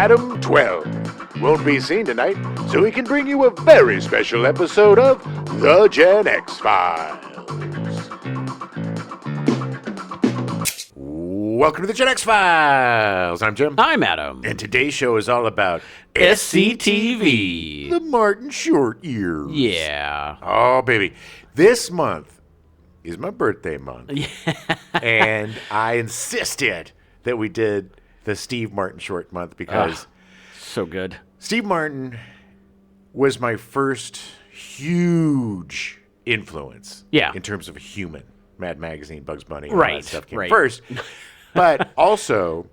Adam 12 won't be seen tonight, so he can bring you a very special episode of The Gen X Files. Welcome to The Gen X Files. I'm Jim. I'm Adam. And today's show is all about SCTV. The Martin Short years. Yeah. Oh, baby. This month is my birthday month. And I insisted that we did the Steve Martin Short month because so good. Steve Martin was my first huge influence in terms of a human. Mad Magazine, Bugs Bunny, all that stuff came first. But also,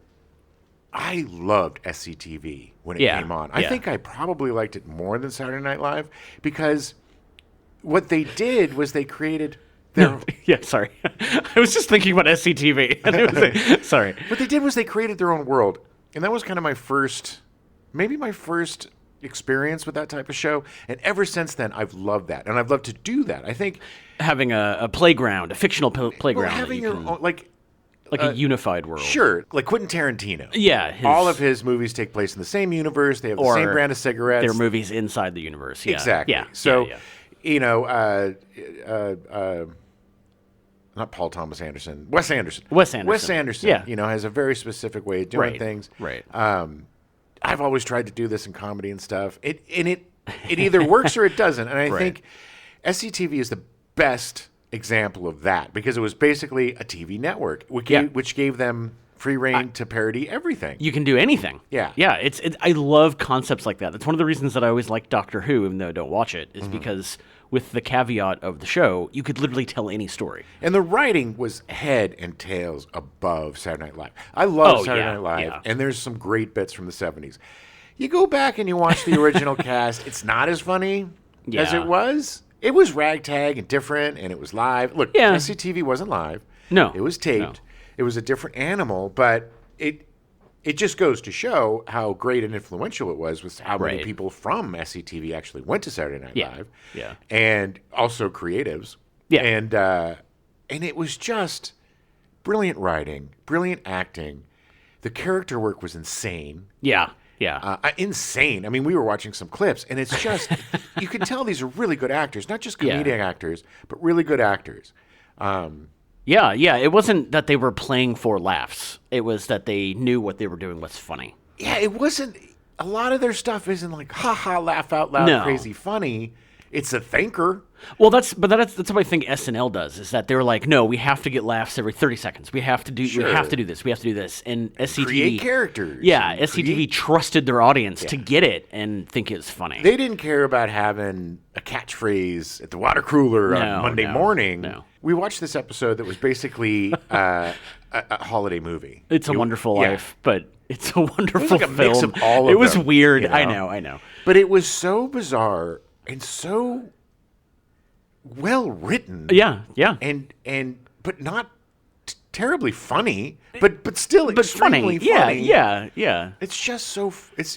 I loved SCTV when it came on. I think I probably liked it more than Saturday Night Live because what they did was they created their... sorry. I was just thinking about SCTV. And it was sorry. What they did was they created their own world. And that was kind of my first experience with that type of show. And ever since then, I've loved that. And I've loved to do that. I think... Having a playground, a fictional playground. Well, having your own, like a unified world. Sure. Like Quentin Tarantino. Yeah. All of his movies take place in the same universe. They have the same brand of cigarettes. They're movies inside the universe. Yeah. Exactly. Yeah. So, you know, not Paul Thomas Anderson. Wes Anderson. Wes Anderson, you know, has a very specific way of doing things. Right. I've always tried to do this in comedy and stuff. It either works or it doesn't. And I think SCTV is the best example of that because it was basically a TV network, which gave them free reign to parody everything. You can do anything. Yeah. Yeah. I love concepts like that. That's one of the reasons that I always like Doctor Who, even though I don't watch it, is because with the caveat of the show, you could literally tell any story. And the writing was head and tails above Saturday Night Live. I love Saturday Night Live, and there's some great bits from the 70s. You go back and you watch the original cast, it's not as funny as it was. It was ragtag and different, and it was live. Look, SCTV wasn't live. No. It was taped. No. It was a different animal, but it just goes to show how great and influential it was with how many people from SCTV actually went to Saturday Night Live. Yeah. And also creatives. Yeah. And it was just brilliant writing, brilliant acting. The character work was insane. Yeah. Yeah. Insane. I mean, we were watching some clips, and it's just, you can tell these are really good actors, not just comedic actors, but really good actors. Yeah. It wasn't that they were playing for laughs. It was that they knew what they were doing was funny. Yeah, it wasn't, a lot of their stuff isn't like, ha-ha, laugh out loud, crazy funny. It's a thinker. Well, that's what I think SNL does, is that they're like, no, we have to get laughs every 30 seconds. We have to do this. We have to do this. And SCTV create characters. Yeah, SCTV trusted their audience to get it and think it was funny. They didn't care about having a catchphrase at the water cooler on Monday morning. No. We watched this episode that was basically a holiday movie. It's a Wonderful Life, but it's a wonderful like a film. Mix of all of it was them, weird. You know? I know. But it was so bizarre and so well written. Yeah. But not terribly funny, but still extremely funny. Yeah. It's just so it's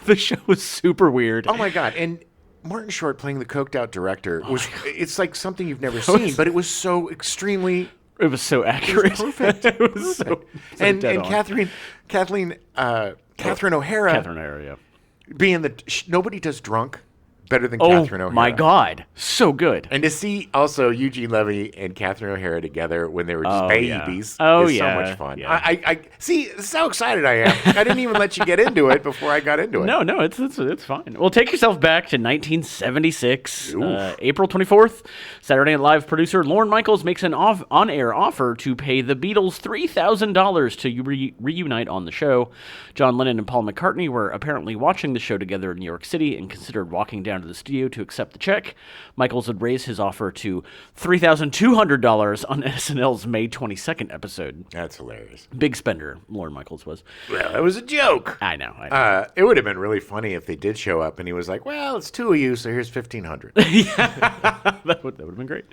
the show was super weird. Oh my god. And Martin Short playing the coked out director it's like something you've never seen, but it was so extremely it was so accurate. It was perfect. It was so and dead on. Catherine O'Hara, being nobody does drunk better than Catherine O'Hara. Oh, my God. So good. And to see also Eugene Levy and Catherine O'Hara together when they were just babies is so much fun. Yeah. I see, this is how excited I am. I didn't even let you get into it before I got into it. No, it's fine. Well, take yourself back to 1976, April 24th. Saturday Night Live producer Lorne Michaels makes an on-air offer to pay the Beatles $3,000 to reunite on the show. John Lennon and Paul McCartney were apparently watching the show together in New York City and considered walking down to the studio to accept the check. Michaels would raise his offer to $3,200 on SNL's May 22nd episode. That's hilarious. Big spender, Lorne Michaels was. Well, it was a joke. I know. It would have been really funny if they did show up and he was like, well, it's two of you, so here's $1,500. That would have been great.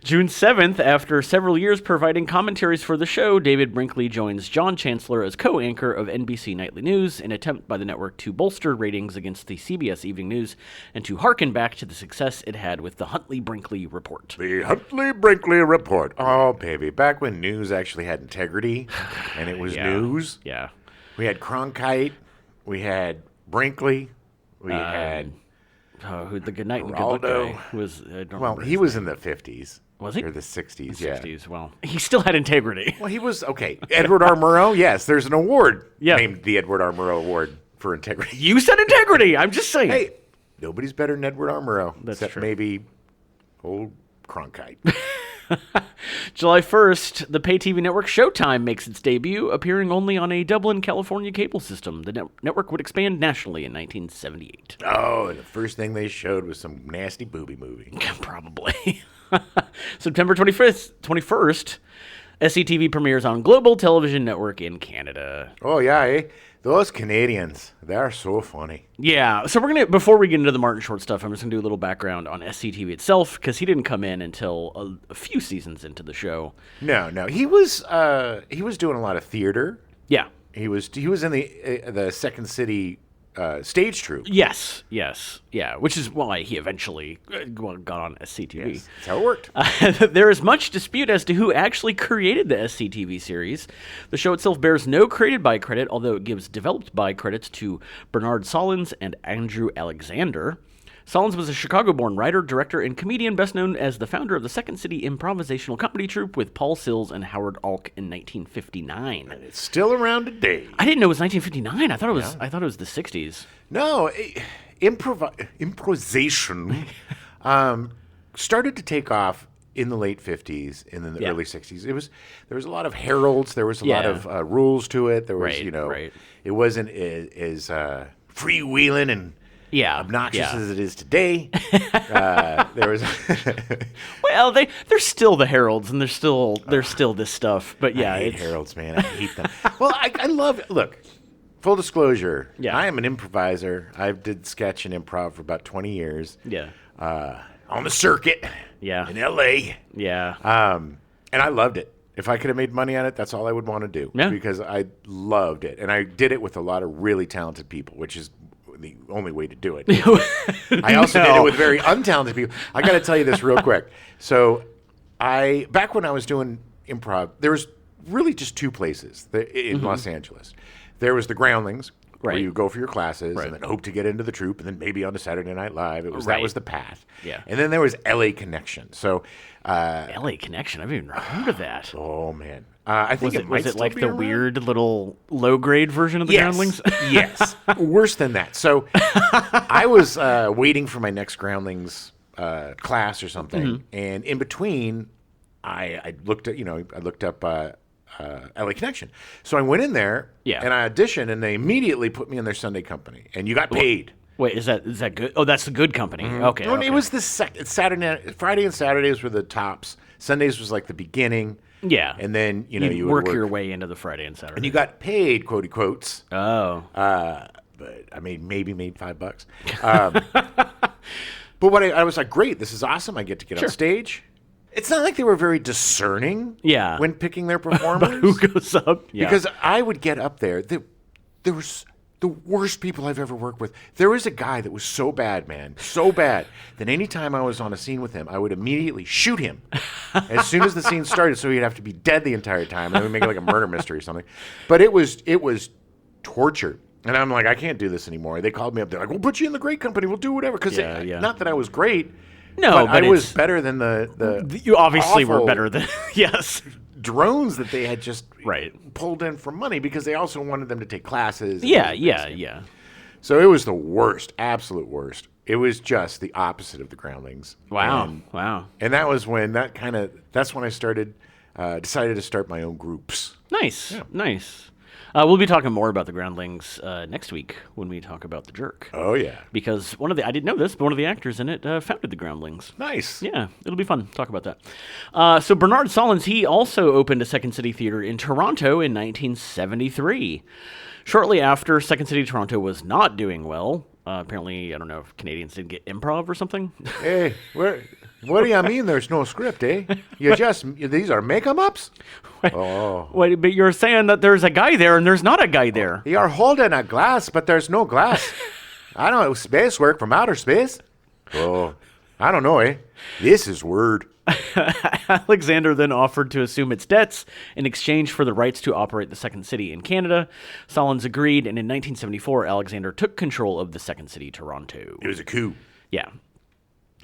June 7th, after several years providing commentaries for the show, David Brinkley joins John Chancellor as co-anchor of NBC Nightly News, an attempt by the network to bolster ratings against the CBS Evening News and to harken back to the success it had with the Huntley-Brinkley Report. The Huntley-Brinkley Report. Oh, baby. Back when news actually had integrity and it was news. Yeah. We had Cronkite We had Brinkley. We had the good night and good luck guy was. He was in the 50s. Was he? Or the 60s, yeah. 60s, well, he still had integrity. Well, he was, okay. Edward R. Murrow, yes, there's an award named the Edward R. Murrow Award for integrity. You said integrity, I'm just saying. Hey, nobody's better than Edward R. Murrow. That's except true. Maybe old Cronkite. July 1st, the pay TV network Showtime makes its debut, appearing only on a Dublin, California cable system. The network would expand nationally in 1978. Oh, and the first thing they showed was some nasty booby movie. Probably. September 21st, SCTV premieres on Global Television Network in Canada. Oh, yeah, eh? Those Canadians, they're so funny. Yeah, so we're going to, before we get into the Martin Short stuff, I'm just going to do a little background on SCTV itself, because he didn't come in until a few seasons into the show. No, he was doing a lot of theater. Yeah. He was in the Second City stage troupe. Yes, yeah, which is why he eventually got on SCTV. Yes, that's how it worked. There is much dispute as to who actually created the SCTV series. The show itself bears no created by credit, although it gives developed by credits to Bernard Solins and Andrew Alexander. Solins was a Chicago-born writer, director, and comedian best known as the founder of the Second City improvisational comedy troupe with Paul Sills and Howard Alk in 1959. And it's still around today. I didn't know it was 1959. I thought it was the 60s. No, improvisation started to take off in the late 50s and in the early 60s. There was a lot of heralds. There was a lot of rules to it. There was, it wasn't as freewheeling and obnoxious as it is today. There was well, they're still the heralds, and they're still this stuff. But yeah, I hate heralds, man. I hate them. Well, I love it. Look, full disclosure. Yeah, I am an improviser. I did sketch and improv for about 20 years. Yeah, on the circuit. Yeah, in L.A. Yeah, and I loved it. If I could have made money on it, that's all I would want to do. Yeah. Because I loved it, and I did it with a lot of really talented people, which is the only way to do it. I also did it with very untalented people. I got to tell you this real quick. So back when I was doing improv, there was really just two places in Los Angeles. There was the Groundlings, where you go for your classes and then hope to get into the troupe, and then maybe onto Saturday Night Live. That was the path. Yeah. And then there was LA Connection. So LA Connection, I've even heard of that. Oh man. I think was it like the weird little low grade version of the Groundlings? Yes. Worse than that. So I was waiting for my next Groundlings class or something, and in between, I looked up LA Connection. So I went in there and I auditioned, and they immediately put me in their Sunday company, and you got paid. Wait, is that good? Oh, that's the good company. Okay. Well, it was the Friday and Saturdays were the tops. Sundays was like the beginning. Yeah. And then, you would work your way into the Friday and Saturday. And you got paid, quotey quotes. Oh. But I made $5. But what I was like, great, this is awesome. I get to get on stage. It's not like they were very discerning when picking their performers. But who goes up? Yeah. Because I would get up there. There was the worst people I've ever worked with. There was a guy that was so bad, man, so bad, that anytime I was on a scene with him, I would immediately shoot him as soon as the scene started, so he'd have to be dead the entire time, and then we'd make it like a murder mystery or something. But it was torture. And I'm like, I can't do this anymore. They called me up. They're like, we'll put you in the great company. We'll do whatever. Because not that I was great. No, but I was better than the you obviously were better than drones that they had just pulled in for money, because they also wanted them to take classes. Yeah. So it was the worst, absolute worst. It was just the opposite of the Groundlings. Wow. And that was when that's when I started decided to start my own groups. Nice. We'll be talking more about the Groundlings next week when we talk about The Jerk. Oh, yeah. Because I didn't know this, but one of the actors in it founded the Groundlings. Nice. Yeah, it'll be fun to talk about that. So Bernard Solins, he also opened a Second City Theater in Toronto in 1973. Shortly after, Second City Toronto was not doing well. Apparently, I don't know if Canadians didn't get improv or something. Hey, what do you mean there's no script, eh? These are make-em-ups? Wait, but you're saying that there's a guy there and there's not a guy there. You're holding a glass, but there's no glass. I don't know, space work from outer space? Oh, I don't know, eh? This is word. Alexander then offered to assume its debts in exchange for the rights to operate the Second City in Canada. Solons agreed, and in 1974, Alexander took control of the Second City, Toronto. It was a coup. Yeah.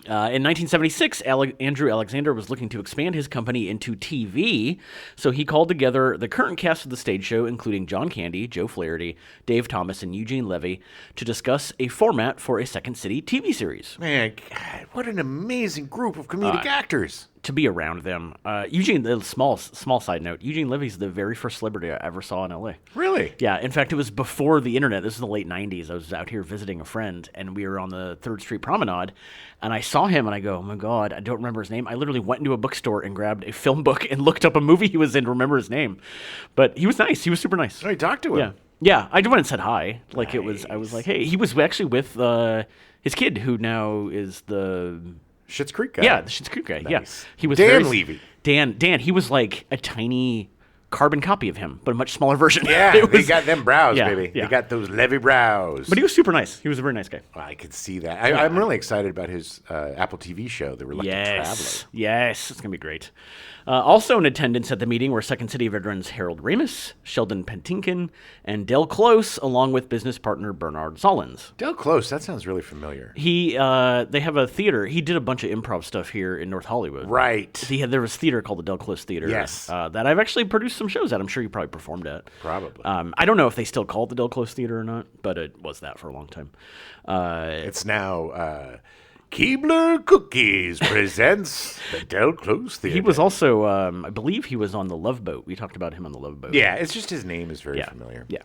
In 1976, Andrew Alexander was looking to expand his company into TV, so he called together the current cast of the stage show, including John Candy, Joe Flaherty, Dave Thomas, and Eugene Levy, to discuss a format for a Second City TV series. Man, God, what an amazing group of comedic actors. To be around them. Eugene, the small side note, Eugene Levy's the very first celebrity I ever saw in LA. Really? Yeah. In fact, it was before the internet. This was the late 90s. I was out here visiting a friend, and we were on the 3rd Street Promenade, and I saw him, and I go, oh my God, I don't remember his name. I literally went into a bookstore and grabbed a film book and looked up a movie he was in to remember his name. But he was nice. He was super nice. Oh, you talked to him? Yeah. I went and said hi. Like, nice. I was like, hey, he was actually with his kid, who now is the Schitt's Creek guy. Yeah, the Schitt's Creek guy. Nice. Yeah, he was Dan Levy. Dan. He was like a tiny carbon copy of him, but a much smaller version. Yeah, they got them brows, baby. Yeah. They got those Levy brows. But he was super nice. He was a very nice guy. Well, I could see that. I'm really excited about his Apple TV show, The Reluctant Traveler. Yes, it's going to be great. Also in attendance at the meeting were Second City veterans Harold Ramis, Sheldon Pentinkin, and Del Close, along with business partner Bernard Solons. Del Close, that sounds really familiar. They have a theater. He did a bunch of improv stuff here in North Hollywood. Right. There was theater called the Del Close Theater. Yes. That I've actually produced some shows at. I'm sure you probably performed at. Probably. I don't know if they still call it the Del Close Theater or not, but it was that for a long time. It's now Keebler Cookies presents the Del Close Theater. He was also, I believe he was on the Love Boat. We talked about him on the Love Boat. Yeah, it's just his name is very familiar. Yeah.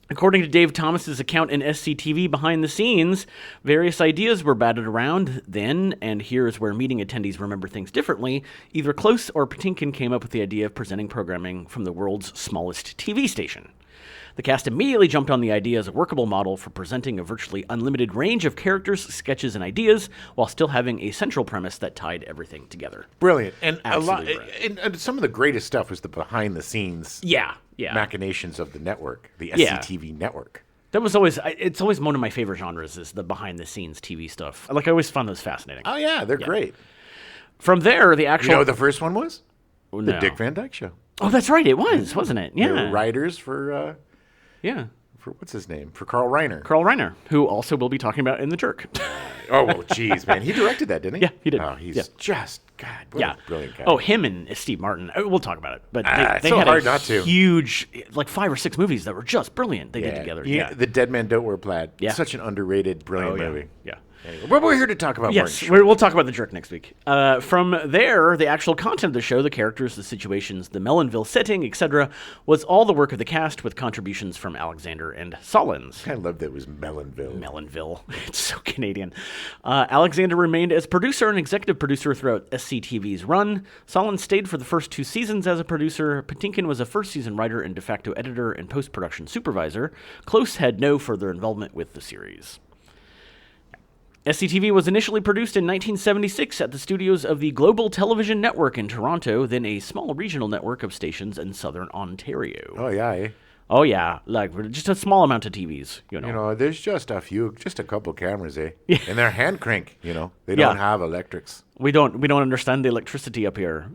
According to Dave Thomas's account in SCTV behind the scenes, various ideas were batted around then, and here's where meeting attendees remember things differently. Either Close or Patinkin came up with the idea of presenting programming from the world's smallest TV station. The cast immediately jumped on the idea as a workable model for presenting a virtually unlimited range of characters, sketches, and ideas, while still having a central premise that tied everything together. Brilliant. And and some of the greatest stuff was the behind-the-scenes machinations of the network, the SCTV network. That was always, it's always one of my favorite genres, is the behind-the-scenes TV stuff. Like, I always found those fascinating. Oh, yeah, they're great. From there, the actual... You know what the first one was? No. The Dick Van Dyke Show. Oh, that's right, it was, wasn't it? Yeah. They were writers for... For what's his name? For Carl Reiner. Carl Reiner, who also we'll be talking about in The Jerk. Oh, geez, man. He directed that, didn't he? Yeah, he did. Oh, he's just, God, what a brilliant guy. Oh, him and Steve Martin. We'll talk about it. But they so had hard not to. Huge, like 5 or 6 movies that were just brilliant they did together. Yeah, The Dead Men Don't Wear Plaid. Yeah. Such an underrated, brilliant movie. Yeah. Anyway, but we're here to talk about Yes, we'll talk about The Jerk next week. From there, the actual content of the show, the characters, the situations, the Mellonville setting, etc., was all the work of the cast with contributions from Alexander and Solons. I love that it was Mellonville. Mellonville. It's so Canadian. Alexander remained as producer and executive producer throughout SCTV's run. Solons stayed for the first 2 seasons as a producer. Patinkin was a first-season writer and de facto editor and post-production supervisor. Close had no further involvement with the series. SCTV was initially produced in 1976 at the studios of the Global Television Network in Toronto, then a small regional network of stations in southern Ontario. Oh, yeah, eh? Oh, yeah. Like, just a small amount of TVs, You know, there's just a couple cameras, eh? Yeah. And they're hand crank, They don't have electrics. We don't understand the electricity up here.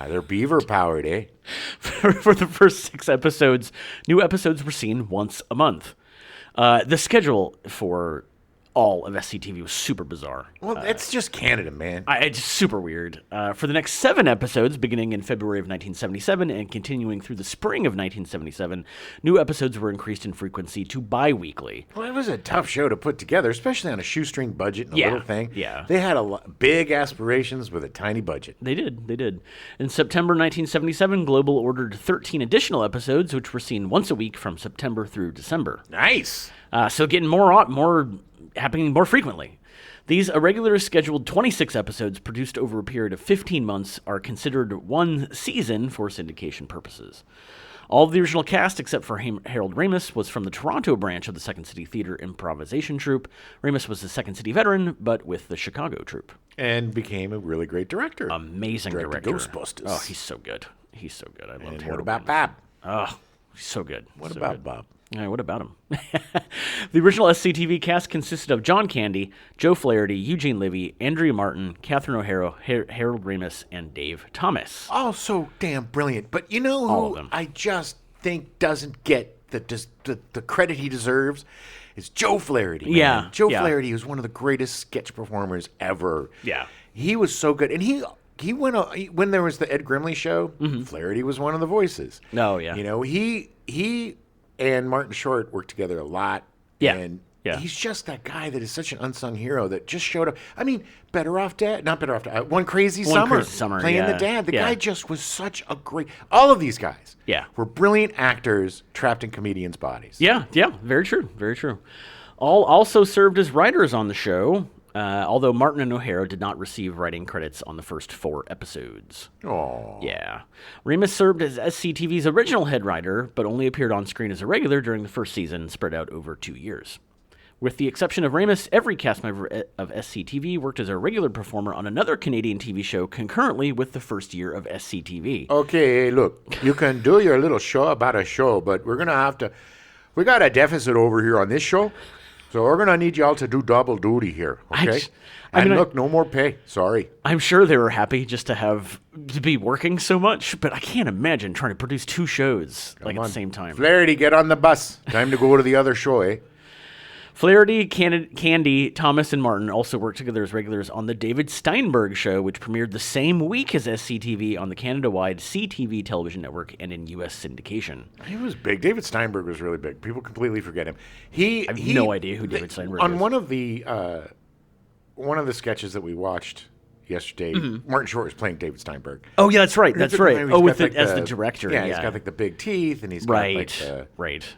They're beaver powered, eh? For the first 6 episodes, new episodes were seen once a month. The schedule for all of SCTV was super bizarre. Well, it's just Canada, man. It's super weird. For the next 7 episodes, beginning in February of 1977 and continuing through the spring of 1977, new episodes were increased in frequency to bi-weekly. Well, it was a tough show to put together, especially on a shoestring budget and a little thing. Yeah. They had big aspirations with a tiny budget. They did. In September 1977, Global ordered 13 additional episodes, which were seen once a week from September through December. Nice. So getting happening more frequently. These irregular scheduled 26 episodes produced over a period of 15 months are considered one season for syndication purposes. All of the original cast, except for Harold Ramis, was from the Toronto branch of the Second City Theatre Improvisation Troupe. Ramis was a Second City veteran, but with the Chicago troupe. And became a really great director. Amazing director. Ghostbusters. Oh, he's so good. I love Harold. What about Bob? Oh, he's so good. What about Bob? What about him? The original SCTV cast consisted of John Candy, Joe Flaherty, Eugene Levy, Andrea Martin, Catherine O'Hara, Harold Ramis, and Dave Thomas. Oh, so damn brilliant. But you know who I just think doesn't get the credit he deserves? It's Joe Flaherty. Man. Yeah. Joe Flaherty was one of the greatest sketch performers ever. Yeah. He was so good. And he went when there was the Ed Grimley show, Flaherty was one of the voices. Oh, yeah. You know, he and Martin Short worked together a lot. Yeah. And he's just that guy that is such an unsung hero that just showed up. I mean, not Better Off Dad, One Crazy Summer, playing the dad. The guy just was such a great. All of these guys were brilliant actors trapped in comedians' bodies. Yeah, very true, very true. All also served as writers on the show, although Martin and O'Hara did not receive writing credits on the first 4 episodes. Oh. Yeah. Ramis served as SCTV's original head writer, but only appeared on screen as a regular during the first season, spread out over 2 years. With the exception of Ramis, every cast member of SCTV worked as a regular performer on another Canadian TV show concurrently with the first year of SCTV. Okay, look, you can do your little show about a show, but we got a deficit over here on this show, so we're going to need y'all to do double duty here, okay? No more pay. Sorry. I'm sure they were happy just to be working so much, but I can't imagine trying to produce 2 shows at the same time. Flaherty, get on the bus. Time to go to the other show, eh? Flaherty, Candy, Thomas, and Martin also worked together as regulars on The David Steinberg Show, which premiered the same week as SCTV on the Canada-wide CTV television network and in U.S. syndication. He was big. David Steinberg was really big. People completely forget him. I have no idea who David Steinberg is. On one of the sketches that we watched yesterday, Martin Short was playing David Steinberg. Oh, yeah, that's right. That's right. Oh, as the director. Yeah, he's got like the big teeth, and he's got Right.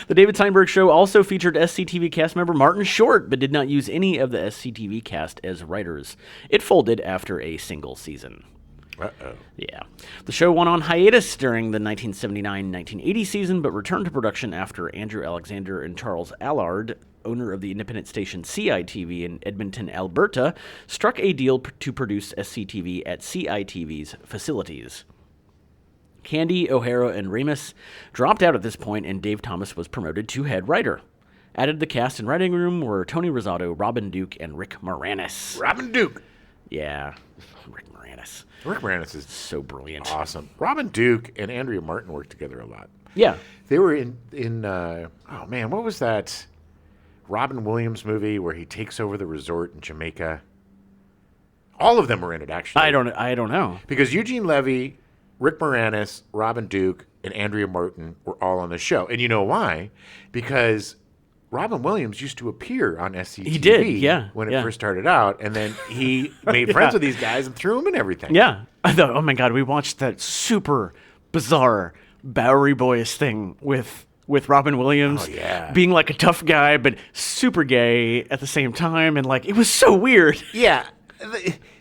The David Steinberg Show also featured SCTV cast member Martin Short, but did not use any of the SCTV cast as writers. It folded after a single season. Uh-oh. Yeah. The show went on hiatus during the 1979-1980 season, but returned to production after Andrew Alexander and Charles Allard, owner of the independent station CITV in Edmonton, Alberta, struck a deal to produce SCTV at CITV's facilities. Candy, O'Hara, and Ramis dropped out at this point, and Dave Thomas was promoted to head writer. Added to the cast and writing room were Tony Rosato, Robin Duke, and Rick Moranis. Robin Duke! Yeah, Rick Moranis. Rick Moranis is so brilliant. Awesome. Robin Duke and Andrea Martin worked together a lot. Yeah. They were in what was that Robin Williams movie where he takes over the resort in Jamaica? All of them were in it, actually. I don't know. Because Eugene Levy, Rick Moranis, Robin Duke, and Andrea Martin were all on the show. And you know why? Because Robin Williams used to appear on SCTV. He did, when it first started out. And then he made friends with these guys and threw them in everything. Yeah. I thought, oh my God, we watched that super bizarre Bowery Boys thing with Robin Williams being like a tough guy, but super gay at the same time. And like, it was so weird. Yeah.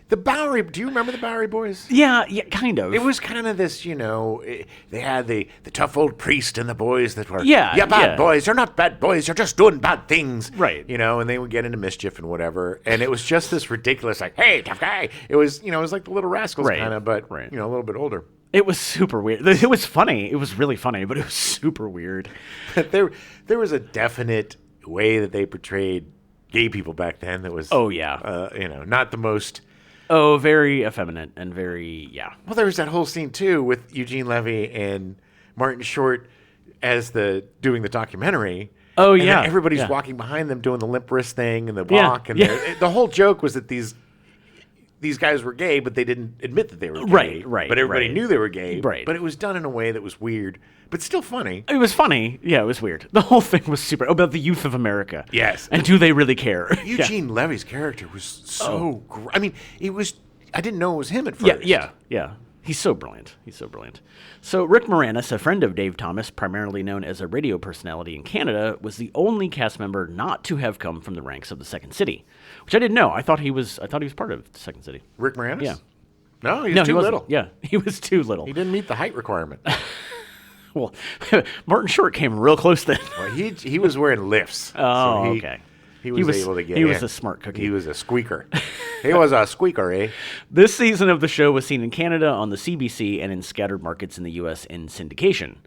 The Bowery, do you remember the Bowery Boys? Yeah, kind of. It was kind of this, they had the tough old priest and the boys that were, bad boys. They're not bad boys. They're just doing bad things. Right. And they would get into mischief and whatever. And it was just this ridiculous, like, hey, tough guy. It was, it was like the Little Rascals kind of, but, a little bit older. It was super weird. It was funny. It was really funny, but it was super weird. There was a definite way that they portrayed gay people back then that was, not the most... Oh, very effeminate and very, Well, there was that whole scene, too, with Eugene Levy and Martin Short as doing the documentary. Oh, and everybody's walking behind them doing the limp wrist thing and the walk. And the whole joke was that these guys were gay, but they didn't admit that they were gay. Right. But everybody knew they were gay. Right. But it was done in a way that was weird, but still funny. It was funny. Yeah, it was weird. The whole thing was super about the youth of America. Yes. And do they really care? Eugene Levy's character was so great. I mean, I didn't know it was him at first. Yeah. He's so brilliant. So Rick Moranis, a friend of Dave Thomas, primarily known as a radio personality in Canada, was the only cast member not to have come from the ranks of the Second City, which I didn't know. I thought he was part of the Second City. Rick Moranis? Yeah. No, he was too little. Yeah, he was too little. He didn't meet the height requirement. Well, Martin Short came real close then. Well, he was wearing lifts. Oh, okay. He was able to get in. He was a smart cookie. He was a squeaker. He was a squeaker, eh? This season of the show was seen in Canada on the CBC and in scattered markets in the U.S. in syndication.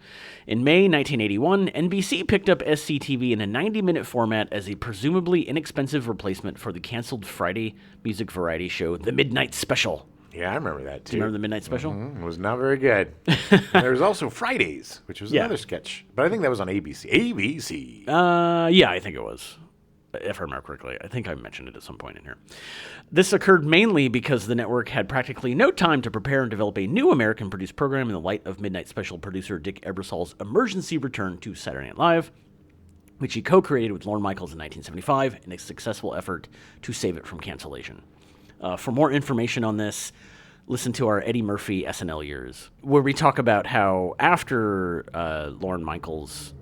In May 1981, NBC picked up SCTV in a 90-minute format as a presumably inexpensive replacement for the canceled Friday music variety show, The Midnight Special. Yeah, I remember that, too. Do you remember The Midnight Special? Mm-hmm. It was not very good. There was also Fridays, which was another sketch. But I think that was on ABC. ABC. Yeah, I think it was. If I remember correctly. I think I mentioned it at some point in here. This occurred mainly because the network had practically no time to prepare and develop a new American-produced program in the light of Midnight Special producer Dick Ebersol's emergency return to Saturday Night Live, which he co-created with Lorne Michaels in 1975 in a successful effort to save it from cancellation. For more information on this, listen to our Eddie Murphy SNL years, where we talk about how after Lorne Michaels...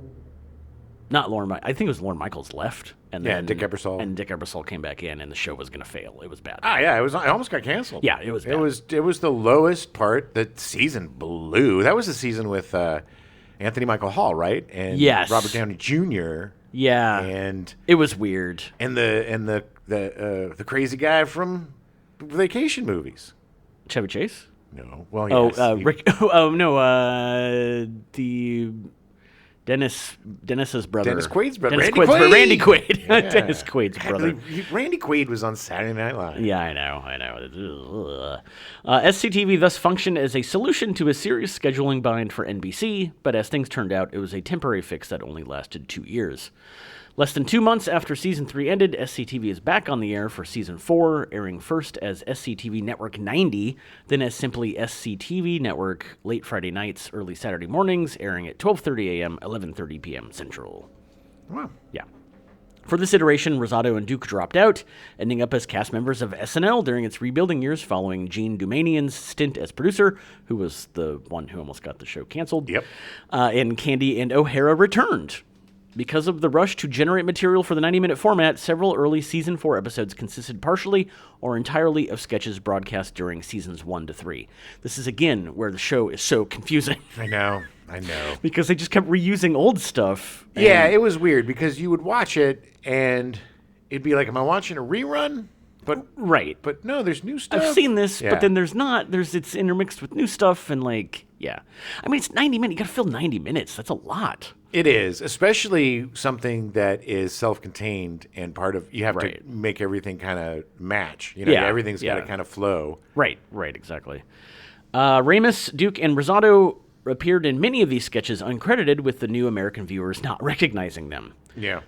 I think it was Lorne Michaels left. And then Dick Ebersol. And Dick Ebersol came back in, and the show was going to fail. It was bad. It almost got canceled. Yeah, it was bad. It was the lowest part. The season blew. That was the season with Anthony Michael Hall, right? And Robert Downey Jr. Yeah. And it was weird. And the crazy guy from Vacation movies. Chevy Chase? No. Well, yes. The Dennis's brother. Dennis Quaid's brother. Randy Quaid. Yeah. Dennis Quaid's brother. Randy Quaid was on Saturday Night Live. Yeah, I know. SCTV thus functioned as a solution to a serious scheduling bind for NBC, but as things turned out, it was a temporary fix that only lasted 2 years. Less than 2 months after Season 3 ended, SCTV is back on the air for Season 4, airing first as SCTV Network 90, then as simply SCTV Network late Friday nights, early Saturday mornings, airing at 12:30 a.m., 11:30 p.m. Central. Wow. Yeah. For this iteration, Rosado and Duke dropped out, ending up as cast members of SNL during its rebuilding years following Gene Dumanian's stint as producer, who was the one who almost got the show canceled. Yep. And Candy and O'Hara returned. Because of the rush to generate material for the 90-minute format, several early Season 4 episodes consisted partially or entirely of sketches broadcast during Seasons 1 to 3. This is, again, where the show is so confusing. I know. Because they just kept reusing old stuff. Yeah, it was weird because you would watch it and it'd be like, am I watching a rerun? But right. But no, there's new stuff. I've seen this, but then there's not. It's intermixed with new stuff and I mean, it's 90 minutes. You got to fill 90 minutes. That's a lot. It is, especially something that is self-contained and part of, you have to make everything kind of match. Everything's got to kind of flow. Right, exactly. Ramis, Duke, and Rosado appeared in many of these sketches uncredited, with the new American viewers not recognizing them. Yeah.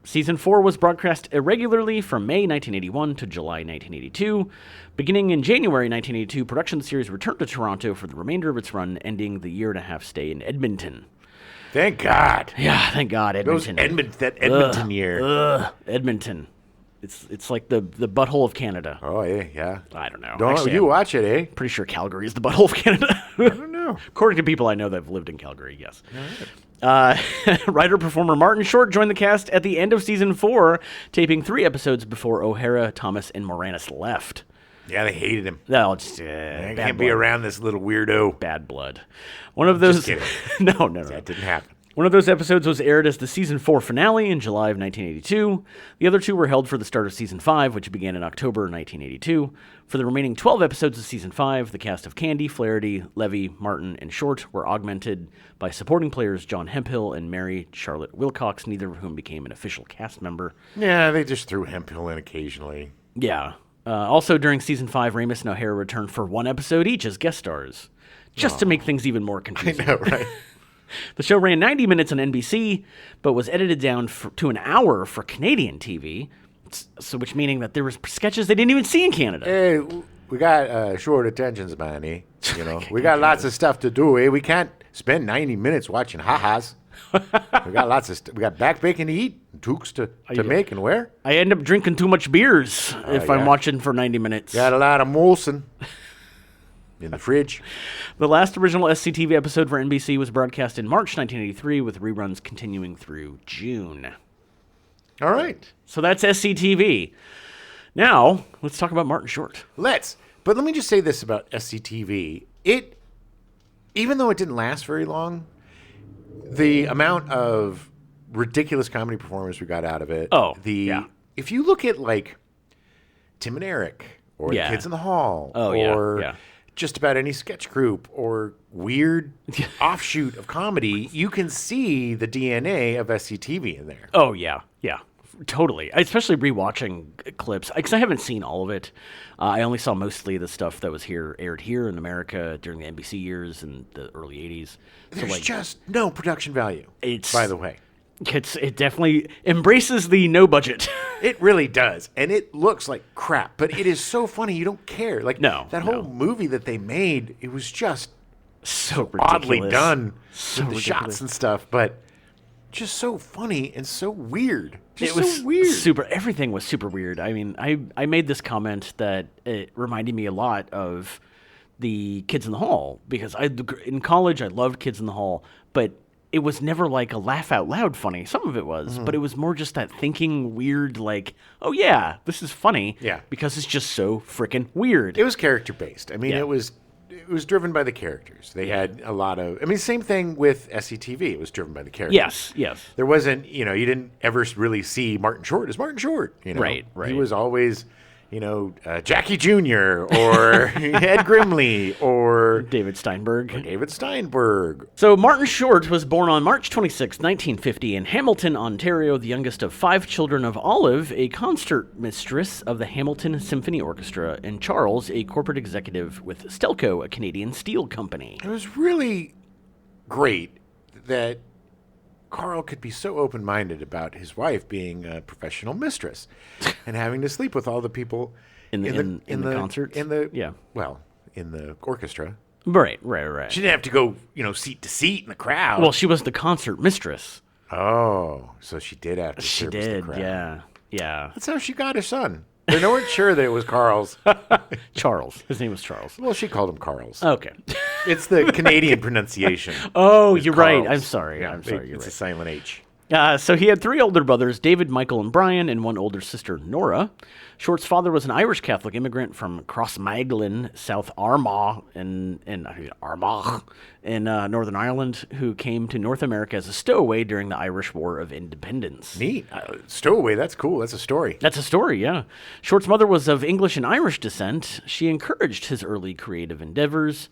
Season 4 was broadcast irregularly from May 1981 to July 1982. Beginning in January 1982, production of the series returned to Toronto for the remainder of its run, ending the year-and-a-half stay in Edmonton. Thank God. Yeah, thank God, Edmonton. That Edmonton year. Edmonton. It's like the butthole of Canada. Oh, yeah. I don't know. Actually, you watch it, eh? Pretty sure Calgary is the butthole of Canada. I don't know. According to people I know that have lived in Calgary, yes. Writer-performer Martin Short joined the cast at the end of Season 4, taping 3 episodes before O'Hara, Thomas, and Moranis left. Yeah, they hated him. No, just I can't be around this little weirdo. Bad blood. One of those. Just kidding. No. That didn't happen. One of those episodes was aired as the Season 4 finale in July of 1982. The other 2 were held for the start of Season 5, which began in October 1982. For the remaining 12 episodes of Season 5, the cast of Candy, Flaherty, Levy, Martin, and Short were augmented by supporting players John Hemphill and Mary Charlotte Wilcox, neither of whom became an official cast member. Yeah, they just threw Hemphill in occasionally. Yeah. Also, during Season 5, Ramis and O'Hara returned for 1 episode each as guest stars, just to make things even more confusing. I know, right? The show ran 90 minutes on NBC, but was edited down to an hour for Canadian TV, which meaning that there was sketches they didn't even see in Canada. Hey, we got short attention span, eh? We got lots of stuff to do, eh? We can't spend 90 minutes watching ha-has. We got lots of we got back bacon to eat, toques to make and wear. I end up drinking too much beers if I'm watching for 90 minutes. Got a lot of Molson in the fridge. The last original SCTV episode for NBC was broadcast in March 1983, with reruns continuing through June. All right. So that's SCTV. Now, let's talk about Martin Short. But let me just say this about SCTV. Even though it didn't last very long, the amount of ridiculous comedy performers we got out of it. Oh, If you look at, Tim and Eric or the Kids in the Hall just about any sketch group or weird offshoot of comedy, you can see the DNA of SCTV in there. Oh, yeah. Yeah. Totally. Especially rewatching clips, because I haven't seen all of it. I only saw mostly the stuff that was aired here in America during the NBC years in the early 80s. There's just no production value, by the way. It definitely embraces the no budget. It really does. And it looks like crap, but it is so funny you don't care. Like that whole movie that they made, it was just so ridiculous. Oddly done with the shots and stuff, but just so funny and so weird. It was so weird. Everything was super weird. I mean, I made this comment that it reminded me a lot of the Kids in the Hall, because in college I loved Kids in the Hall, but it was never like a laugh out loud funny. Some of it was, but it was more just that thinking weird, like, oh yeah, this is funny. Yeah. Because it's just so freaking weird. It was character based. I mean, it was driven by the characters. They had a lot of, same thing with SCTV. It was driven by the characters. Yes. There wasn't, you didn't ever really see Martin Short as Martin Short. Right. He was always, Jackie Jr. or Ed Grimley or David Steinberg. So Martin Short was born on March 26, 1950 in Hamilton, Ontario, the youngest of 5 children of Olive, a concert mistress of the Hamilton Symphony Orchestra, and Charles, a corporate executive with Stelco, a Canadian steel company. It was really great that Carl could be so open-minded about his wife being a professional mistress and having to sleep with all the people in the concerts. In the orchestra. Right. She didn't have to go, seat to seat in the crowd. Well, she was the concert mistress. Oh, so she did have to service the crowd. Yeah. That's how she got her son. They weren't sure that it was Carl's. Charles. His name was Charles. Well, she called him Carl's. Okay. It's the Canadian pronunciation. Oh, you're Carl's. Right. I'm sorry. Yeah, you're right. It's a silent H. So he had 3 older brothers, David, Michael, and Brian, and 1 older sister, Nora. Short's father was an Irish Catholic immigrant from Crossmaglen, South Armagh, in Northern Ireland, who came to North America as a stowaway during the Irish War of Independence. Neat. Stowaway, that's cool. That's a story. Yeah. Short's mother was of English and Irish descent. She encouraged his early creative endeavors.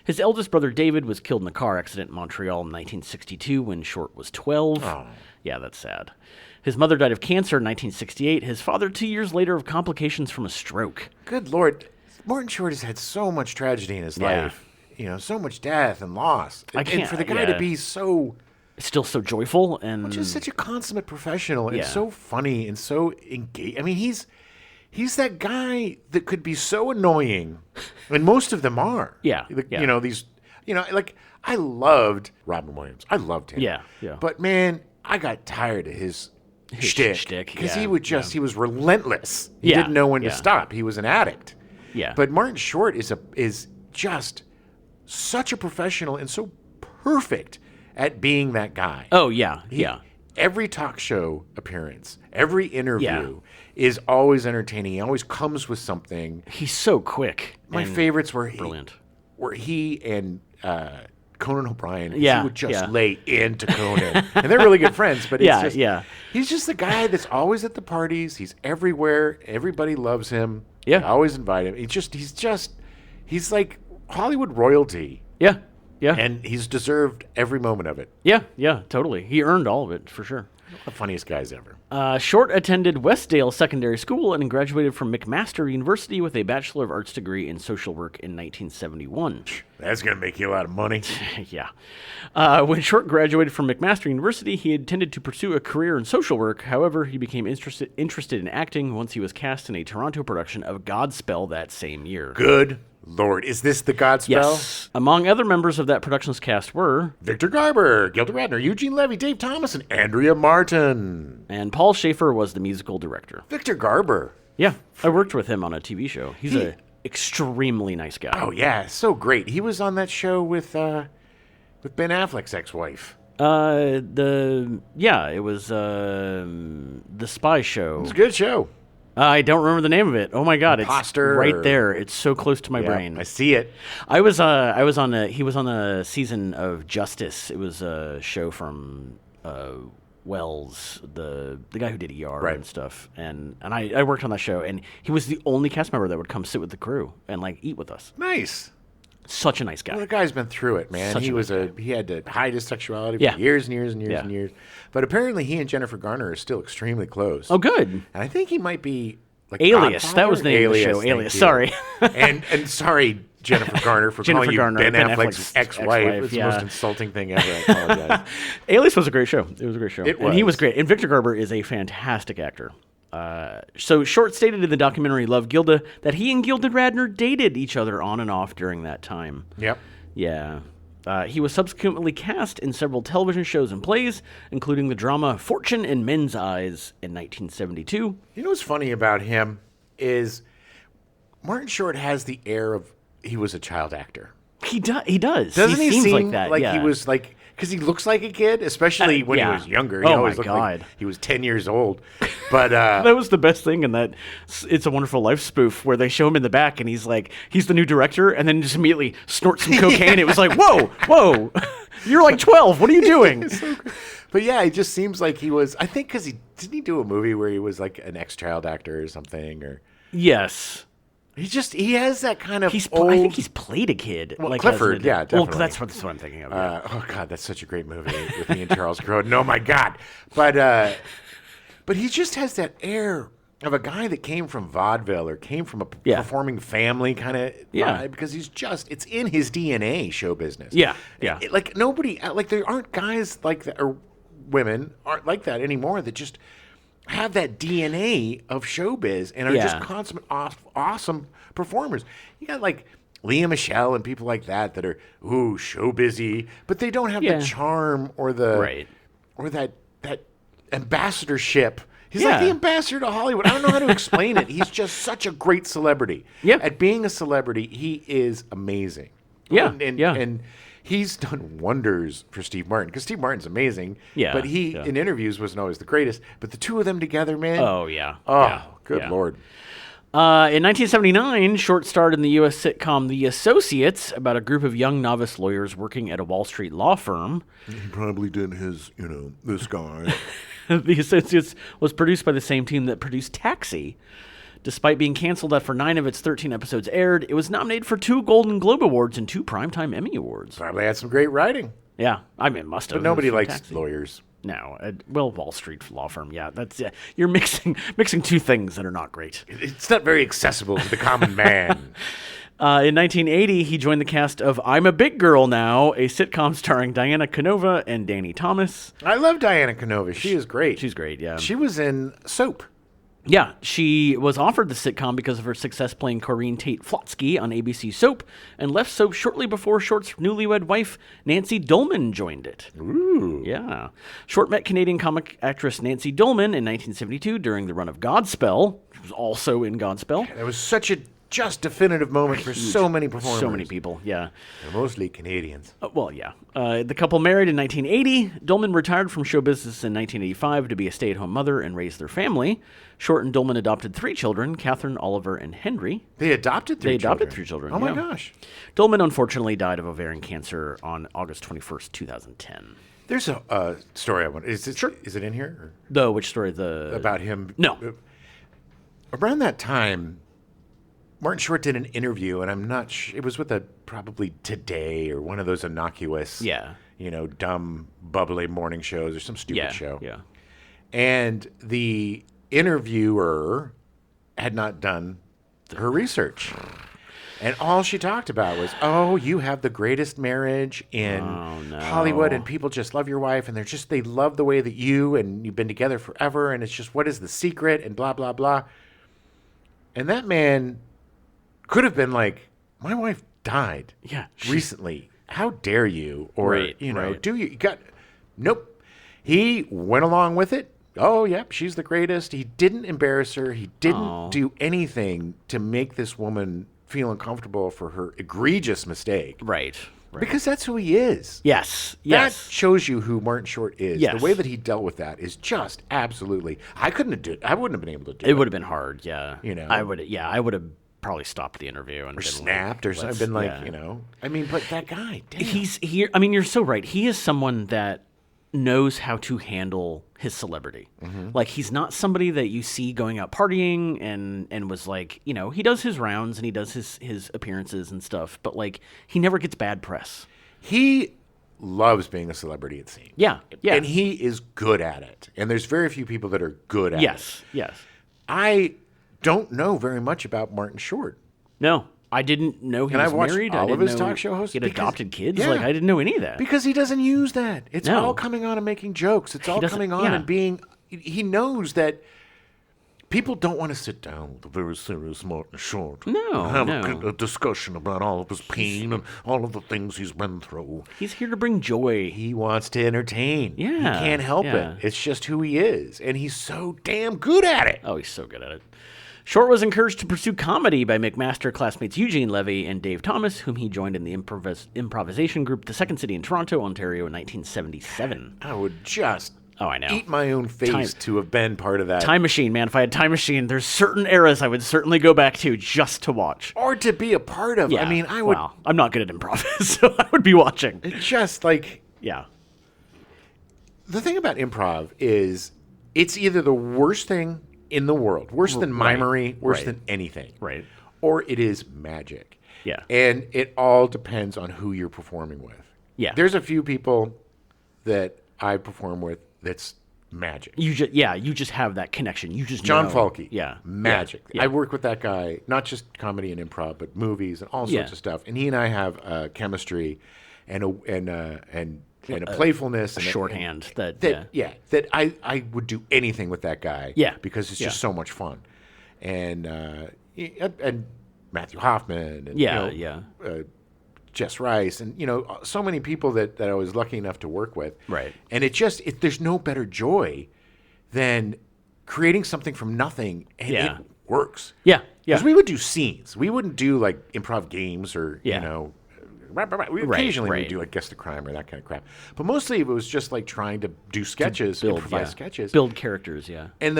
His eldest brother, David, was killed in a car accident in Montreal in 1962 when Short was 12. Oh. Yeah, that's sad. His mother died of cancer in 1968. His father 2 years later of complications from a stroke. Good Lord. Martin Short has had so much tragedy in his life. So much death and loss. And for the guy to be so... Still so joyful and... just such a consummate professional and so funny and so engaged. I mean, he's that guy that could be so annoying, and most of them are. Yeah. I loved Robin Williams. I loved him. Yeah. But man, I got tired of his shtick because he was relentless. He didn't know when to stop. He was an addict. Yeah. But Martin Short is just such a professional and so perfect at being that guy. Oh yeah. Every talk show appearance, every interview is always entertaining. He always comes with something. He's so quick. My favorites were brilliant. He and Conan O'Brien. He would just lay into Conan. And they're really good friends, but he's just the guy that's always at the parties. He's everywhere. Everybody loves him. Yeah. They always invite him. He's like Hollywood royalty. Yeah. And he's deserved every moment of it. Yeah, totally. He earned all of it, for sure. The funniest guys ever. Short attended Westdale Secondary School and graduated from McMaster University with a Bachelor of Arts degree in social work in 1971. That's going to make you a lot of money. Yeah. When Short graduated from McMaster University, he intended to pursue a career in social work. However, he became interested in acting once he was cast in a Toronto production of Godspell that same year. Good Lord, is this the Godspell? Yes. Among other members of that production's cast were Victor Garber, Gilda Radner, Eugene Levy, Dave Thomas, and Andrea Martin. And Paul Schaefer was the musical director. Victor Garber. Yeah, I worked with him on a TV show. He's an extremely nice guy. Oh yeah, so great. He was on that show with Ben Affleck's ex-wife. It was the Spy Show. It was a good show. I don't remember the name of it. Oh my God, Imposter, it's right there. It's so close to my brain. I see it. He was on a season of Justice. It was a show from Wells, the guy who did ER and stuff, and I worked on that show, and he was the only cast member that would come sit with the crew and like eat with us. Nice. Such a nice guy. Well, the guy's been through it, man. He had to hide his sexuality for years and years and years and years. But apparently, he and Jennifer Garner are still extremely close. Oh, good. And I think he might be like Alias. Godfather? That was the name of the show. Alias. Sorry. and sorry, Jennifer Garner, for calling you Ben Affleck's ex-wife. It's the most insulting thing ever. I apologize. Alias was a great show. It was a great show. And he was great. And Victor Garber is a fantastic actor. So Short stated in the documentary Love Gilda that he and Gilda Radner dated each other on and off during that time. Yep. Yeah. He was subsequently cast in several television shows and plays, including the drama Fortune in Men's Eyes in 1972. You know what's funny about him is Martin Short has the air of he was a child actor. He does. Doesn't he seems seem like that? He was like, because he looks like a kid, especially when he was younger. He always looked like he was 10 years old. But that was the best thing in that It's a Wonderful Life spoof where they show him in the back and he's like, he's the new director, and then just immediately snorts some cocaine. It was like, whoa, you're like 12. What are you doing? But yeah, it just seems like he was, I think because didn't he do a movie where he was like an ex-child actor or something? Or yes. He has that kind of old... I think he's played a kid. Well, like Clifford, yeah, definitely. Well, that's what I'm thinking of. Yeah. Oh, God, that's such a great movie with me and Charles Grodin. Oh, my God. But he just has that air of a guy that came from vaudeville or came from a performing family kind of vibe, because it's in his DNA, show business. Yeah. Like nobody, like there aren't guys like that, or women aren't like that anymore that just have that DNA of showbiz and are just consummate awesome performers. You got like Leah Michelle and people like that are show busy, but they don't have the charm or the or that ambassadorship. He's like the ambassador to Hollywood. I don't know how to explain it. He's just such a great celebrity. Yeah. At being a celebrity, he is amazing. Yeah. And he's done wonders for Steve Martin, because Steve Martin's amazing. Yeah. But he, in interviews, wasn't always the greatest. But the two of them together, man. Oh, yeah. Good Lord. In 1979, Short starred in the U.S. sitcom The Associates, about a group of young novice lawyers working at a Wall Street law firm. He probably did this guy. The Associates was produced by the same team that produced Taxi. Despite being canceled after 9 of its 13 episodes aired, it was nominated for 2 Golden Globe Awards and 2 Primetime Emmy Awards. Probably had some great writing. Yeah, I mean, it must have. But nobody likes lawyers. No, Wall Street law firm. Yeah, that's you're mixing two things that are not great. It's not very accessible to the common man. In 1980, he joined the cast of I'm a Big Girl Now, a sitcom starring Diana Canova and Danny Thomas. I love Diana Canova. She is great. She's great, yeah. She was in Soap. Yeah, she was offered the sitcom because of her success playing Corrine Tate Flotsky on ABC Soap, and left Soap shortly before Short's newlywed wife, Nancy Dolman, joined it. Ooh. Yeah. Short met Canadian comic actress Nancy Dolman in 1972 during the run of Godspell, which was also in Godspell. It was such a just definitive moment for so many performers. So many people, yeah. They're mostly Canadians. Well, yeah. The couple married in 1980. Dolman retired from show business in 1985 to be a stay-at-home mother and raise their family. Short and Dolman adopted 3 children, Catherine, Oliver, and Henry. They adopted 3 children? They adopted 3 children, Oh, my gosh. Dolman, unfortunately, died of ovarian cancer on August 21st, 2010. There's a story I want. Is it in here? Or? Which story? About him? No. Around that time, Martin Short did an interview, and I'm not sure. It was with probably Today or one of those innocuous, dumb, bubbly morning shows or some stupid show. Yeah. And the interviewer had not done her research. And all she talked about was, you have the greatest marriage in Hollywood, and people just love your wife, and they love the way that you've been together forever, and it's just, what is the secret, and blah, blah, blah. And that man could have been like, my wife died recently. How dare you? Or, do you? Nope. He went along with it. Oh, yep, she's the greatest. He didn't embarrass her. He didn't do anything to make this woman feel uncomfortable for her egregious mistake. Right. Because that's who he is. Yes. That shows you who Martin Short is. Yes. The way that he dealt with that is just absolutely. I wouldn't have been able to do it. It would have been hard, yeah. I would have probably stopped the interview and snapped or something. Been like, I mean, but that guy, damn. He's here. I mean, you're so right. He is someone that knows how to handle his celebrity. Mm-hmm. Like, he's not somebody that you see going out partying and was like, you know, he does his rounds and he does his appearances and stuff, but like, he never gets bad press. He loves being a celebrity, it seems. Yeah, yeah. And he is good at it. And there's very few people that are good at it. Yes. I don't know very much about Martin Short. No, I didn't know he was married. All of his talk show hosts. He had adopted kids. Yeah. Like, I didn't know any of that. Because he doesn't use that. It's all coming on and making jokes. It's all coming on and being... He knows that people don't want to sit down with a very serious Martin Short and have a discussion about all of his pain and all of the things he's been through. He's here to bring joy. He wants to entertain. Yeah. He can't help it. It's just who he is. And he's so damn good at it. Oh, he's so good at it. Short was encouraged to pursue comedy by McMaster classmates Eugene Levy and Dave Thomas, whom he joined in the improvisation group The Second City in Toronto, Ontario in 1977. I would just I know. eat my own face to have been part of that. Time machine, man. If I had time machine, there's certain eras I would certainly go back to just to watch. Or to be a part of. Yeah. I mean, I would... Well, I'm not good at improv, so I would be watching. It's just like... Yeah. The thing about improv is it's either the worst thing in the world, worse than mimery, worse than anything. Right. Or it is magic. Yeah. And it all depends on who you're performing with. Yeah. There's a few people that I perform with that's magic. You just have that connection. You just John know. Falke. Yeah. Magic. Yeah. I work with that guy, not just comedy and improv, but movies and all sorts of stuff. And he and I have chemistry and a playfulness and shorthand that I would do anything with that guy. Yeah. Because it's just so much fun. And Matthew Hoffman and Jess Rice and so many people that I was lucky enough to work with. Right. And there's no better joy than creating something from nothing and it works. Yeah. Because we would do scenes. We wouldn't do like improv games or we occasionally would do like Guess the Crime or that kind of crap. But mostly it was just like trying to do sketches, improvise sketches. Build characters, yeah. And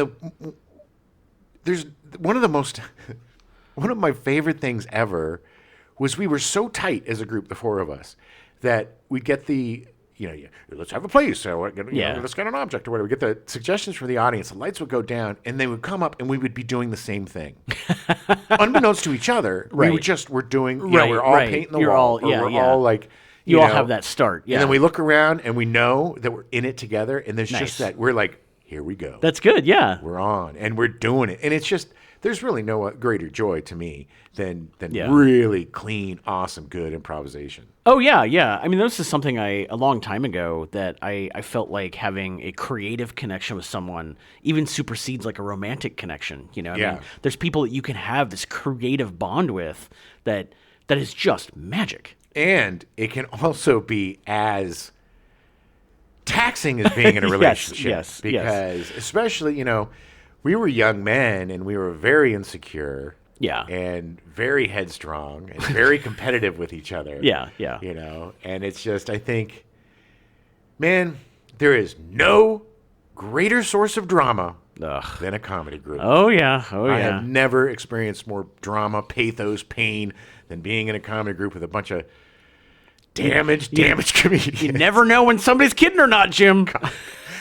there's one of my favorite things ever was we were so tight as a group, the four of us, that we'd get let's have a place, let's get an object or whatever. We get the suggestions from the audience, the lights would go down, and they would come up, and we would be doing the same thing. Unbeknownst to each other, we're doing, we're all painting the wall, we're all like... You all have that start, yeah. And then we look around, and we know that we're in it together, and there's just that, we're like, here we go. That's good, yeah. We're on, and we're doing it. And it's just... There's really no greater joy to me than really clean, awesome, good improvisation. Oh, yeah. I mean, this is something a long time ago that I felt like having a creative connection with someone even supersedes like a romantic connection. I mean, there's people that you can have this creative bond with that is just magic. And it can also be as taxing as being in a relationship. Yes. Because especially, we were young men and we were very insecure. Yeah. And very headstrong and very competitive with each other. Yeah. And it's just, I think, man, there is no greater source of drama than a comedy group. Oh, yeah. I have never experienced more drama, pathos, pain than being in a comedy group with a bunch of damaged comedians. You never know when somebody's kidding or not, Jim.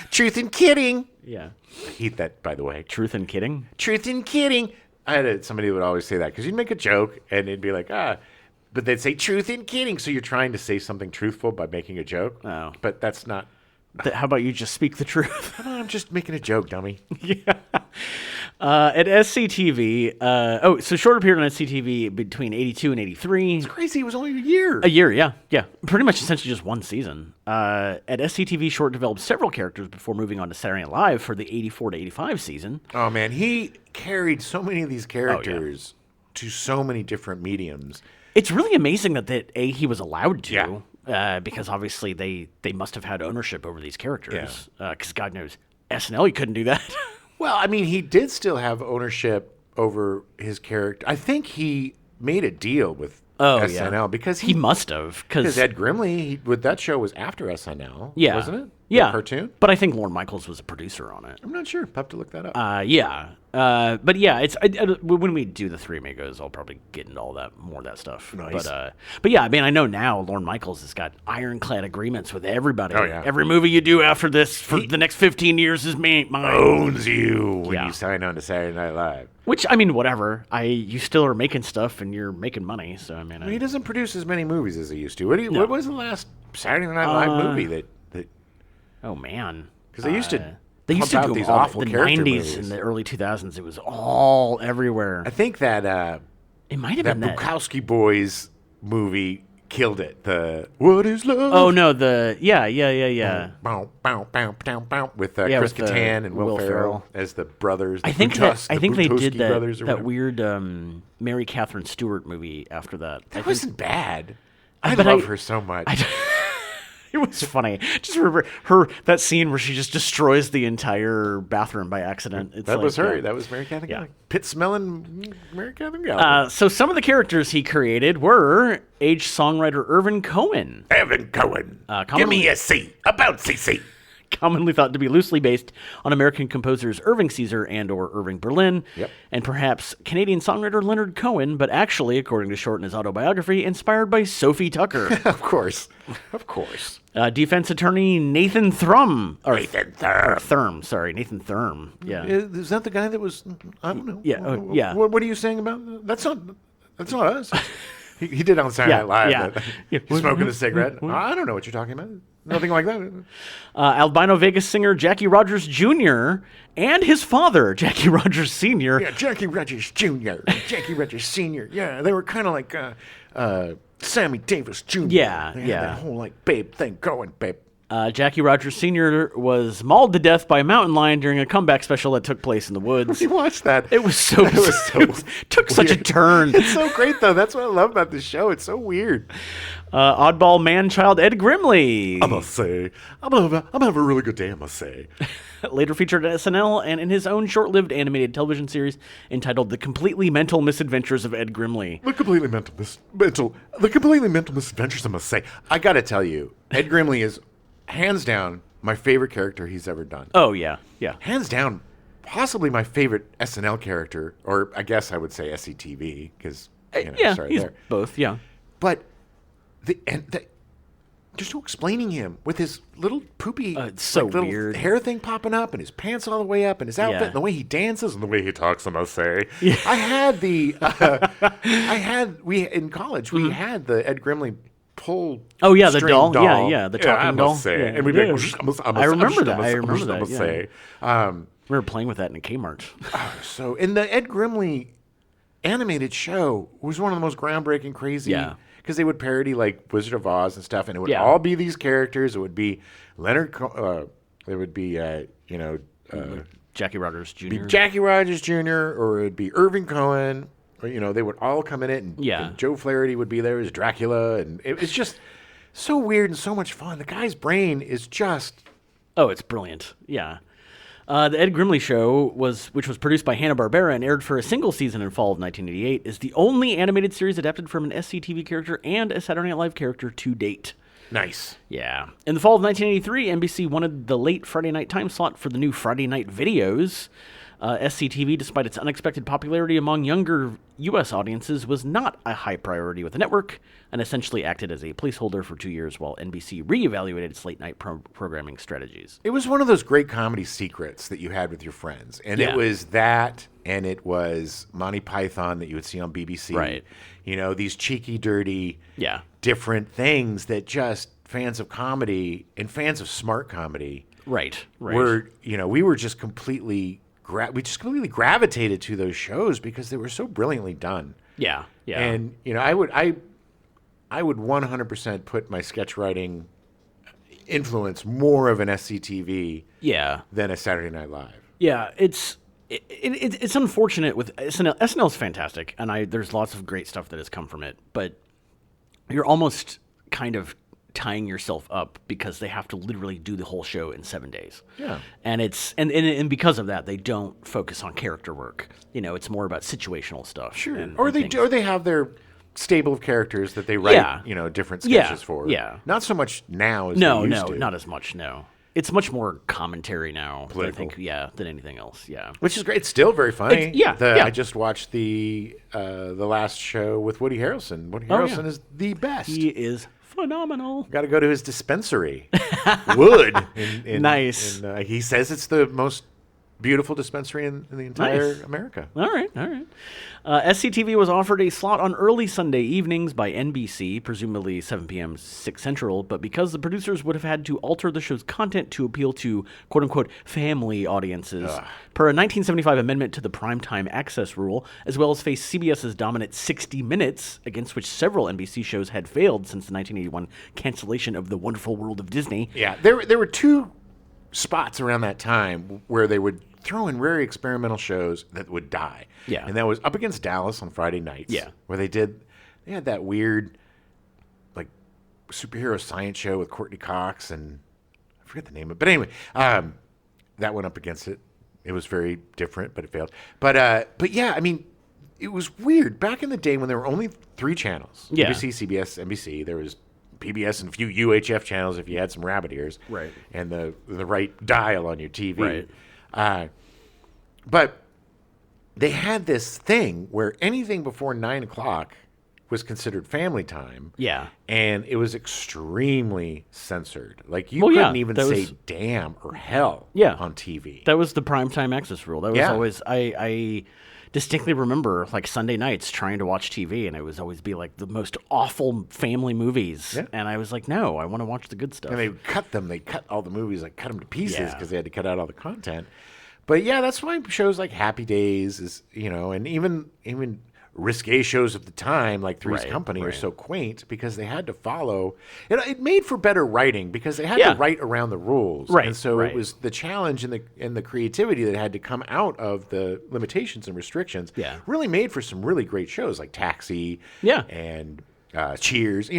Truth and kidding. Yeah. I hate that, by the way. Truth and kidding? Truth and kidding. I had somebody who would always say that because you'd make a joke and it'd be like, but they'd say truth and kidding. So you're trying to say something truthful by making a joke. Oh. But that's not. How about you just speak the truth? I'm just making a joke, dummy. Yeah. At SCTV, so Short appeared on SCTV between 82 and 83. It's crazy. It was only a year. A year, yeah. Pretty much essentially just one season. At SCTV, Short developed several characters before moving on to Saturday Night Live for the 84 to 85 season. Oh, man. He carried so many of these characters to so many different mediums. It's really amazing that he was allowed to. Yeah. Because obviously they must have had ownership over these characters. Because God knows, SNL, you couldn't do that. Well, I mean, he did still have ownership over his character. I think he made a deal with SNL because he must have because Ed Grimley with that show was after SNL, wasn't it? Yeah, the cartoon. But I think Lorne Michaels was a producer on it. I'm not sure. I'll have to look that up. But yeah, it's when we do the Three Amigos, I'll probably get into all that more of that stuff. Nice. But yeah, I mean, I know now Lorne Michaels has got ironclad agreements with everybody. Oh, yeah. Every movie you do after this for the next 15 years is mine. Owns you when you sign on to Saturday Night Live. Which, I mean, whatever. You still are making stuff and you're making money. So I mean, he doesn't produce as many movies as he used to. What was the last Saturday Night Live movie that? Oh man, because they used to. They used to do these all awful the character 90s movies. and the early 2000s. It was all everywhere. I think that it might have been that Bukowski Boys movie killed it. The What Is Love? Oh no, the Bow, bow, bow, bow, bow, with Chris Kattan and Will Ferrell as the brothers. I think they did that weird Mary Catherine Stewart movie after that. That wasn't bad. I love her so much. It was funny. Just remember that scene where she just destroys the entire bathroom by accident. That was her. That was Mary Catherine Gallagher. Pit smelling Mary Catherine Gallagher. So some of the characters he created were aged songwriter Irvin Cohen. Give me a C about CC. Commonly thought to be loosely based on American composers Irving Caesar and or Irving Berlin, and perhaps Canadian songwriter Leonard Cohen, but actually, according to Short in his autobiography, inspired by Sophie Tucker. Of course. Defense attorney Nathan Thurm. Nathan Thurm. Yeah. Is that the guy that was, I don't know. Yeah. What are you saying about that? That's not us. He did on Saturday Night Live. He's smoking a cigarette. I don't know what you're talking about. Nothing like that. Albino Vegas singer Jackie Rogers Jr. and his father, Jackie Rogers Sr. Yeah, Jackie Rogers Jr. Jackie Rogers Sr. Yeah, they were kind of like Sammy Davis Jr. Yeah, they had that whole like babe thing going, babe. Jackie Rogers Sr. was mauled to death by a mountain lion during a comeback special that took place in the woods. You watched that? It was so. It took such a turn. It's so great though. That's what I love about this show. It's so weird. Oddball man-child Ed Grimley. I must say, I'm gonna have a really good day. I must say. Later featured at SNL and in his own short-lived animated television series entitled "The Completely Mental Misadventures of Ed Grimley." The completely mental misadventures. I must say. I gotta tell you, Ed Grimley is hands down my favorite character he's ever done. Oh yeah. Hands down, possibly my favorite SNL character, or I guess I would say SCTV because he's there. Both. Yeah, but there's no explaining him with his little poopy, little weird hair thing popping up and his pants all the way up and his outfit and the way he dances and the way he talks. I must say, I had in college we had the Ed Grimley pull. Oh yeah, the doll. The talking doll. And we'd be like, I remember that. I remember we were playing with that in a Kmart. So, in the Ed Grimley animated show was one of the most groundbreaking, crazy. Yeah. Because they would parody like Wizard of Oz and stuff, and it would all be these characters. It would be Leonard. It would be Jackie Rogers Jr. Or it would be Irving Cohen. Or they would all come in it, and Joe Flaherty would be there as Dracula, and it's just so weird and so much fun. The guy's brain is just it's brilliant. Yeah. The Ed Grimley Show, which was produced by Hanna-Barbera and aired for a single season in fall of 1988, is the only animated series adapted from an SCTV character and a Saturday Night Live character to date. Nice. Yeah. In the fall of 1983, NBC wanted the late Friday night time slot for the new Friday Night Videos. SCTV, despite its unexpected popularity among younger U.S. audiences, was not a high priority with the network and essentially acted as a placeholder for 2 years while NBC reevaluated its late-night programming strategies. It was one of those great comedy secrets that you had with your friends. And it was that, and it was Monty Python that you would see on BBC. Right. These cheeky, dirty, different things that just fans of comedy and fans of smart comedy were, we were just completely... we just completely gravitated to those shows because they were so brilliantly done. Yeah. And I would 100% put my sketch writing influence more of an SCTV than a Saturday Night Live. Yeah, it's unfortunate with SNL. SNL's fantastic, and there's lots of great stuff that has come from it, but you're almost kind of tying yourself up because they have to literally do the whole show in 7 days. Yeah. And and because of that, they don't focus on character work. It's more about situational stuff. Sure. Or they have their stable of characters that they write, different sketches for. Yeah. Not so much now as they used to. Not as much, no. It's much more commentary now, political. I think, than anything else, Which is great. It's still very funny. I just watched the last show with Woody Harrelson. Woody Harrelson is the best. He is phenomenal. Got to go to his dispensary. Wood. Nice. He says it's the most beautiful dispensary in the entire America. All right. SCTV was offered a slot on early Sunday evenings by NBC, presumably 7 p.m. 6 Central, but because the producers would have had to alter the show's content to appeal to quote-unquote family audiences, per a 1975 amendment to the primetime access rule, as well as face CBS's dominant 60 Minutes, against which several NBC shows had failed since the 1981 cancellation of The Wonderful World of Disney. Yeah, there were two spots around that time where they would throw in very experimental shows that would die. Yeah. And that was Up Against Dallas on Friday nights. Yeah. Where they had that weird, like, superhero science show with Courtney Cox and I forget the name of it. But anyway, that went up against it. It was very different, but it failed. But yeah, I mean, it was weird. Back in the day when there were only 3 channels. Yeah. ABC, CBS, NBC. There was PBS and a few UHF channels if you had some rabbit ears. Right. And the right dial on your TV. Right. But they had this thing where anything before 9 o'clock was considered family time. Yeah. And it was extremely censored. Like, you couldn't even say damn or hell on TV. That was the primetime access rule. That was always, I distinctly remember, like, Sunday nights trying to watch TV, and it would always be, like, the most awful family movies. Yeah. And I was like, no, I want to watch the good stuff. And they would cut them. They cut all the movies, like, cut them to pieces because they had to cut out all the content. But yeah, that's why shows like Happy Days is, and even risque shows of the time, like Three's Company, are so quaint because they had to follow. It made for better writing because they had to write around the rules. Right. And so it was the challenge and the creativity that had to come out of the limitations and restrictions. Yeah. Really made for some really great shows like Taxi. Yeah. And Cheers.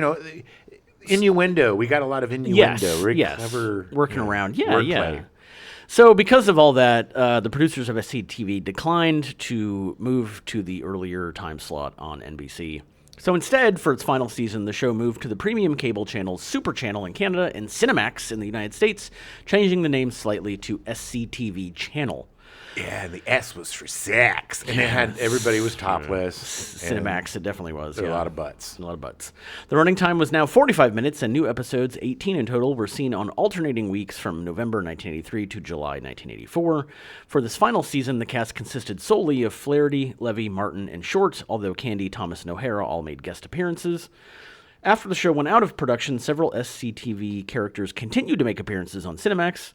Innuendo. We got a lot of innuendo. Yes. Clever, working around. Yeah. wordplay. Yeah. So because of all that, the producers of SCTV declined to move to the earlier time slot on NBC. So instead, for its final season, the show moved to the premium cable channels Super Channel in Canada and Cinemax in the United States, changing the name slightly to SCTV Channel. Yeah, and the S was for sex. And it had everybody was topless. Cinemax, it definitely was. There were a lot of butts. A lot of butts. The running time was now 45 minutes, and new episodes, 18 in total, were seen on alternating weeks from November 1983 to July 1984. For this final season, the cast consisted solely of Flaherty, Levy, Martin, and Short, although Candy, Thomas, and O'Hara all made guest appearances. After the show went out of production, several SCTV characters continued to make appearances on Cinemax,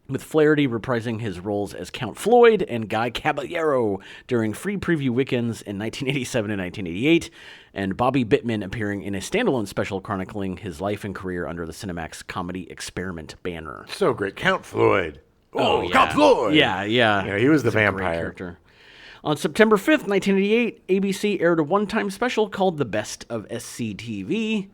with Flaherty reprising his roles as Count Floyd and Guy Caballero during free preview weekends in 1987 and 1988, and Bobby Bittman appearing in a standalone special chronicling his life and career under the Cinemax Comedy Experiment banner. So great. Count Floyd. Oh, yeah. Count Floyd! Yeah. He was the vampire. Character. On September 5th, 1988, ABC aired a one-time special called The Best of SCTV.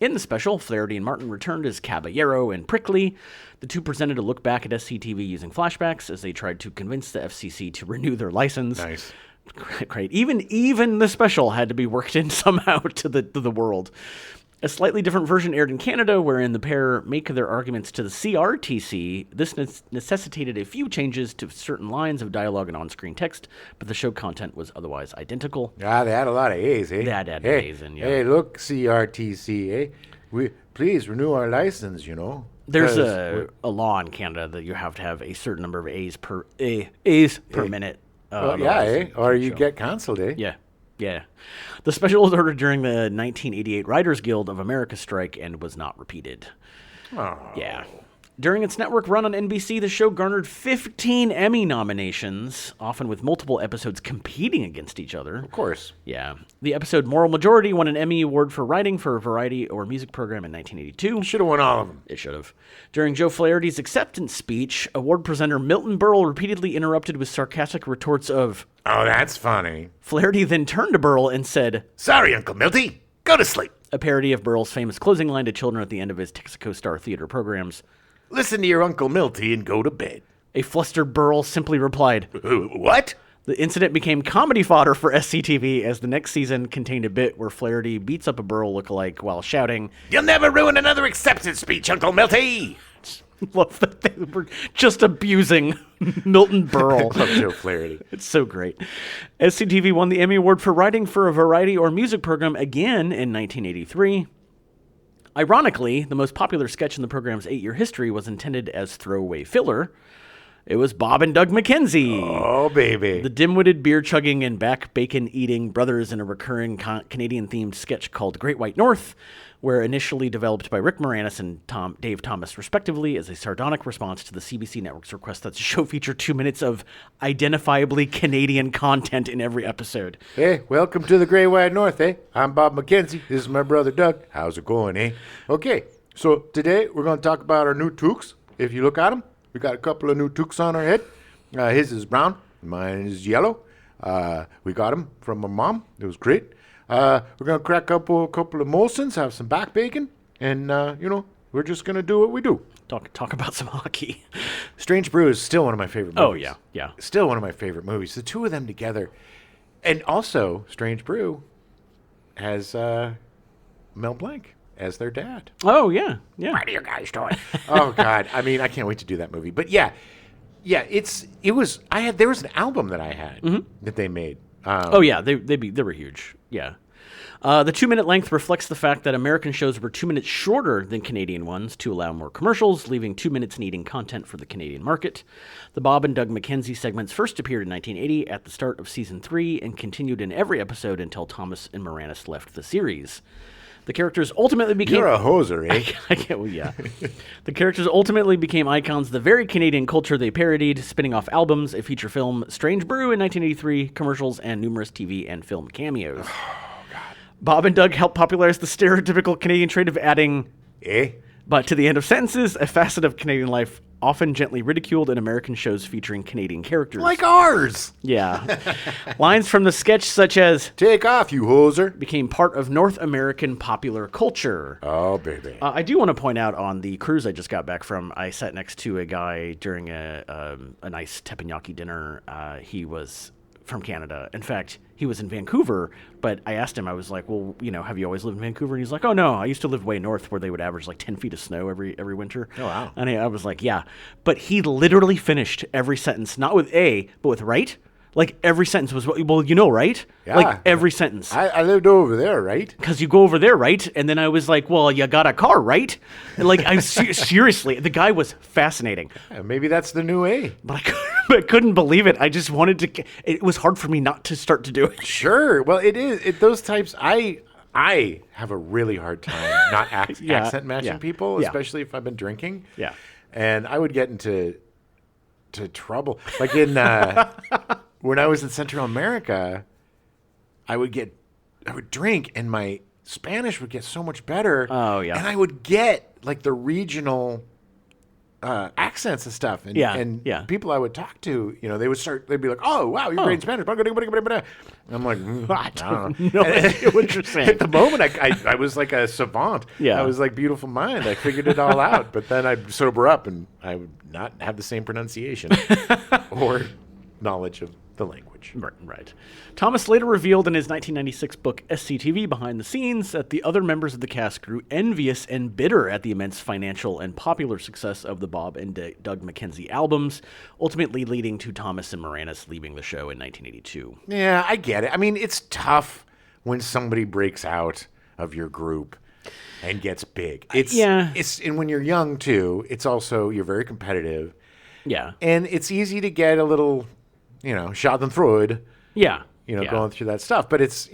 In the special, Flaherty and Martin returned as Caballero and Prickly. The two presented a look back at SCTV using flashbacks as they tried to convince the FCC to renew their license. Nice. Great. Even the special had to be worked in somehow to the world. A slightly different version aired in Canada, wherein the pair make their arguments to the CRTC. This necessitated a few changes to certain lines of dialogue and on-screen text, but the show content was otherwise identical. Ah, they had a lot of A's, eh? They had A's in, yeah. Hey, look, CRTC, eh? Please renew our license, There's a law in Canada that you have to have a certain number of A's per minute. Or you get canceled, eh? Yeah. The special was ordered during the 1988 Writers Guild of America strike and was not repeated. Oh. Yeah. During its network run on NBC, the show garnered 15 Emmy nominations, often with multiple episodes competing against each other. Of course. Yeah. The episode Moral Majority won an Emmy Award for writing for a variety or music program in 1982. Should have won all of them. It should have. During Joe Flaherty's acceptance speech, award presenter Milton Berle repeatedly interrupted with sarcastic retorts of, "Oh, that's funny." Flaherty then turned to Berle and said, "Sorry, Uncle Milty. Go to sleep." A parody of Berle's famous closing line to children at the end of his Texaco Star Theater programs. "Listen to your Uncle Milty and go to bed." A flustered Berle simply replied, "What?" The incident became comedy fodder for SCTV as the next season contained a bit where Flaherty beats up a Burl lookalike while shouting, "You'll never ruin another acceptance speech, Uncle Milty!" Love that they were just abusing Milton Berle. Love Joe Flaherty. It's so great. SCTV won the Emmy Award for writing for a variety or music program again in 1983. Ironically, the most popular sketch in the program's 8-year history was intended as throwaway filler. It was Bob and Doug McKenzie. Oh, baby. The dim-witted, beer-chugging, and back-bacon-eating brothers in a recurring Canadian-themed sketch called Great White North, were initially developed by Rick Moranis and Dave Thomas, respectively, as a sardonic response to the CBC Network's request that the show feature 2 minutes of identifiably Canadian content in every episode. Hey, welcome to the Great White North, eh? I'm Bob McKenzie. This is my brother, Doug. How's it going, eh? Okay, so today we're going to talk about our new toques. If you look at them, we got a couple of new toques on our head. His is brown. Mine is yellow. We got them from my mom. It was great. We're going to crack up a couple of Molsons, have some back bacon, and, we're just going to do what we do. Talk about some hockey. Strange Brew is still one of my favorite movies. Oh, yeah. Still one of my favorite movies. The two of them together. And also, Strange Brew has Mel Blanc as their dad. Oh, yeah. What are you guys doing? Oh, God. I mean, I can't wait to do that movie. But, yeah, there was an album that I had that they made. They were huge. Yeah. The 2-minute length reflects the fact that American shows were 2 minutes shorter than Canadian ones to allow more commercials, leaving 2 minutes needing content for the Canadian market. The Bob and Doug McKenzie segments first appeared in 1980 at the start of season 3 and continued in every episode until Thomas and Moranis left the series. The characters ultimately became... You're a hoser, eh? Well, yeah. The characters ultimately became icons of the very Canadian culture they parodied, spinning off albums, a feature film, Strange Brew in 1983, commercials, and numerous TV and film cameos. Oh, God. Bob and Doug helped popularize the stereotypical Canadian trait of adding... but to the end of sentences, a facet of Canadian life often gently ridiculed in American shows featuring Canadian characters. Like ours! Yeah. Lines from the sketch such as... Take off, you hoser! Became part of North American popular culture. Oh, baby. I do want to point out on the cruise I just got back from, I sat next to a guy during a nice teppanyaki dinner. He was from Canada. In fact, he was in Vancouver, but I asked him, I was like, well, have you always lived in Vancouver? And he's like, oh, no, I used to live way north where they would average like 10 feet of snow every winter. Oh, wow. And I was like, yeah. But he literally finished every sentence, not with a, but with right. Like, every sentence was, well, right? Yeah. Like, every sentence. I lived over there, right? Because you go over there, right? And then I was like, well, you got a car, right? And like, seriously, the guy was fascinating. Yeah, maybe that's the new A. But I couldn't believe it. I just wanted to, it was hard for me not to start to do it. Sure. Well, it is. Those types, I have a really hard time not accent matching people, especially if I've been drinking. Yeah. And I would get into trouble. Like in... when I was in Central America, I would drink, and my Spanish would get so much better. Oh, yeah. And I would get, like, the regional accents and stuff. And people I would talk to, they'd be like, oh, wow, you're great in Spanish. And I'm like, I don't know what you're saying. At the moment, I was like a savant. Yeah. I was like beautiful mind. I figured it all out. But then I'd sober up, and I would not have the same pronunciation or knowledge of the language. Right. Thomas later revealed in his 1996 book SCTV Behind the Scenes that the other members of the cast grew envious and bitter at the immense financial and popular success of the Bob and Doug McKenzie albums, ultimately leading to Thomas and Moranis leaving the show in 1982. Yeah, I get it. I mean, it's tough when somebody breaks out of your group and gets big. And when you're young too, it's also, you're very competitive. Yeah. And it's easy to get a little, schadenfreude. Yeah. Going through that stuff. But it's,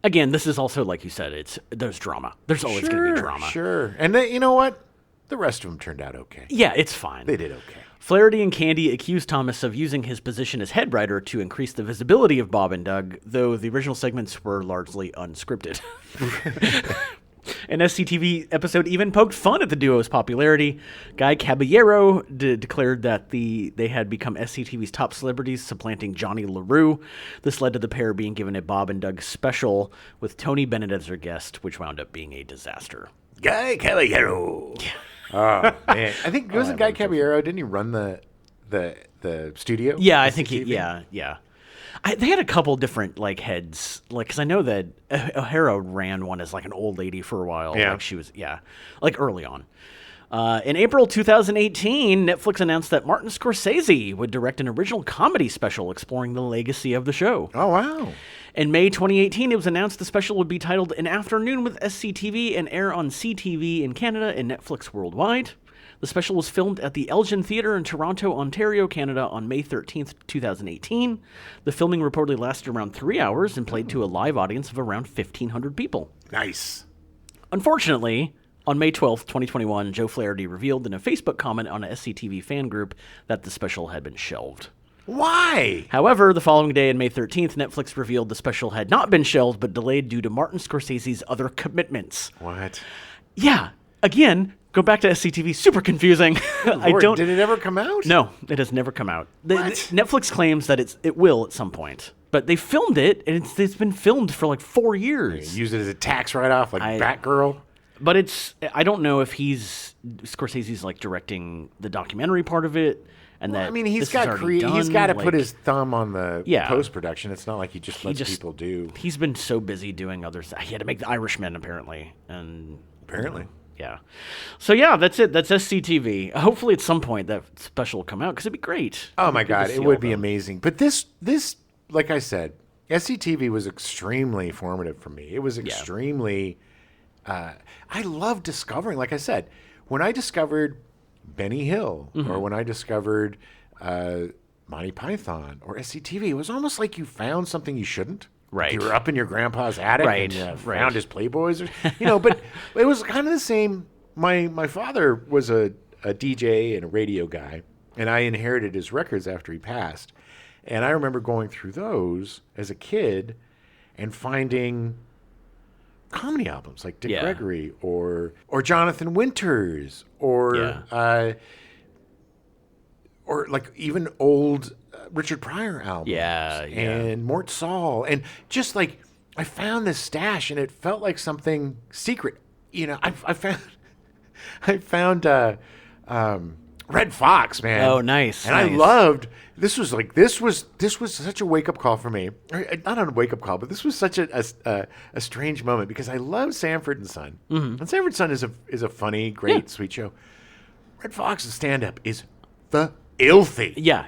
Again, this is also, like you said, there's drama. There's always going to be drama. Sure. And you know what? The rest of them turned out okay. Yeah, it's fine. They did okay. Flaherty and Candy accused Thomas of using his position as head writer to increase the visibility of Bob and Doug, though the original segments were largely unscripted. An SCTV episode even poked fun at the duo's popularity. Guy Caballero declared that they had become SCTV's top celebrities, supplanting Johnny LaRue. This led to the pair being given a Bob and Doug special with Tony Bennett as their guest, which wound up being a disaster. Guy Caballero. Oh, man. I think, wasn't Guy Caballero, didn't he run the studio? Yeah, I think he, yeah. They had a couple different like heads, like because I know that O'Hara ran one as like an old lady for a while. Yeah, like she was like early on. In April 2018, Netflix announced that Martin Scorsese would direct an original comedy special exploring the legacy of the show. Oh, wow. In May 2018, it was announced the special would be titled An Afternoon with SCTV and air on CTV in Canada and Netflix worldwide. The special was filmed at the Elgin Theatre in Toronto, Ontario, Canada on May 13th, 2018. The filming reportedly lasted around 3 hours and played to a live audience of around 1,500 people. Nice. Unfortunately, on May 12th, 2021, Joe Flaherty revealed in a Facebook comment on a SCTV fan group that the special had been shelved. Why? However, the following day, on May 13th, Netflix revealed the special had not been shelved, but delayed due to Martin Scorsese's other commitments. What? Yeah. Again, go back to SCTV. Super confusing. Lord, did it ever come out? No, it has never come out. What? Netflix claims that it will at some point. But they filmed it, and it's been filmed for like 4 years. Use it as a tax write-off, like Batgirl. But I don't know if Scorsese's like directing the documentary part of it. And well, I mean, he's got to put his thumb on the post-production. It's not like he just lets people do. He's been so busy doing other stuff. He had to make The Irishman, apparently. Yeah. So, yeah, that's it. That's SCTV. Hopefully at some point that special will come out because it'd be great. Oh, my God. It would be amazing. But this, like I said, SCTV was extremely formative for me. It was extremely... I love discovering, like I said, when I discovered Benny Hill or when I discovered Monty Python or SCTV, it was almost like you found something you shouldn't. Right. You were up in your grandpa's attic and you found his Playboys. But it was kind of the same. My father was a DJ and a radio guy, and I inherited his records after he passed. And I remember going through those as a kid and finding comedy albums like Dick Gregory or Jonathan Winters or like even old Richard Pryor albums and Mort Saul, and just like I found this stash and it felt like something secret. I found Red Fox, man. Oh, nice. And I loved this was such a wake up call for me. Not a wake up call, but this was such a strange moment because I love Sanford and Son. Mm-hmm. And Sanford and Son is a funny, great, sweet show. Red Fox's stand up is filthy. Yeah.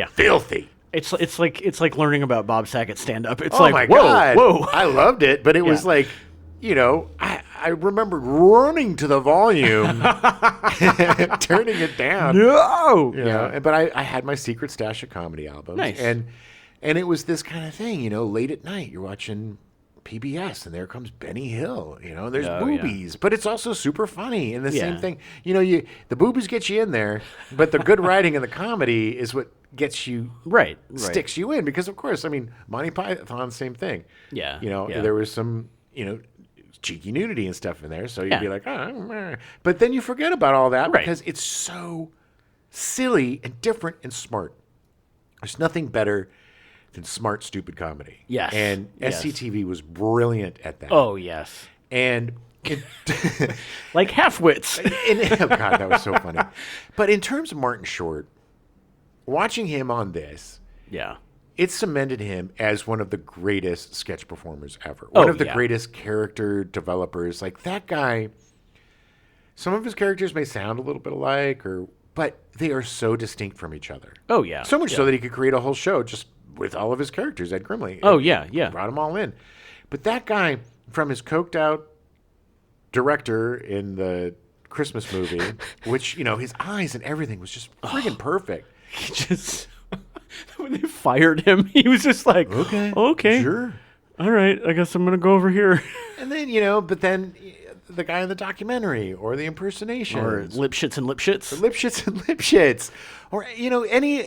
Filthy. It's like learning about Bob Saget's stand up. It's my God. Whoa. I loved it, but it was like, I remember running to the volume, turning it down. No! But I had my secret stash of comedy albums. Nice. And it was this kind of thing, late at night, you're watching PBS, and there comes Benny Hill. There's boobies, but it's also super funny. And the same thing, the boobies get you in there, but the good writing and the comedy is what gets you sticks you in. Because, of course, I mean, Monty Python, same thing. Yeah. There was some, cheeky nudity and stuff in there, so you'd be like, but then you forget about all that because it's so silly and different and smart. There's nothing better than smart, stupid comedy. Yes. And SCTV was brilliant at that. Oh, yes. And like half-wits. Oh, God, that was so funny. But in terms of Martin Short, watching him on this, it cemented him as one of the greatest sketch performers ever. One of the greatest character developers. Like that guy, some of his characters may sound a little bit alike, but they are so distinct from each other. Oh, yeah. So much so that he could create a whole show just with all of his characters, Ed Grimley. Oh, yeah. Brought them all in. But that guy, from his coked out director in the Christmas movie, which, his eyes and everything was just friggin' perfect. He just... When they fired him, he was just like, okay, sure, all right, I guess I'm gonna go over here. And then but then the guy in the documentary or the impersonation or Lipschitz and Lipschitz, or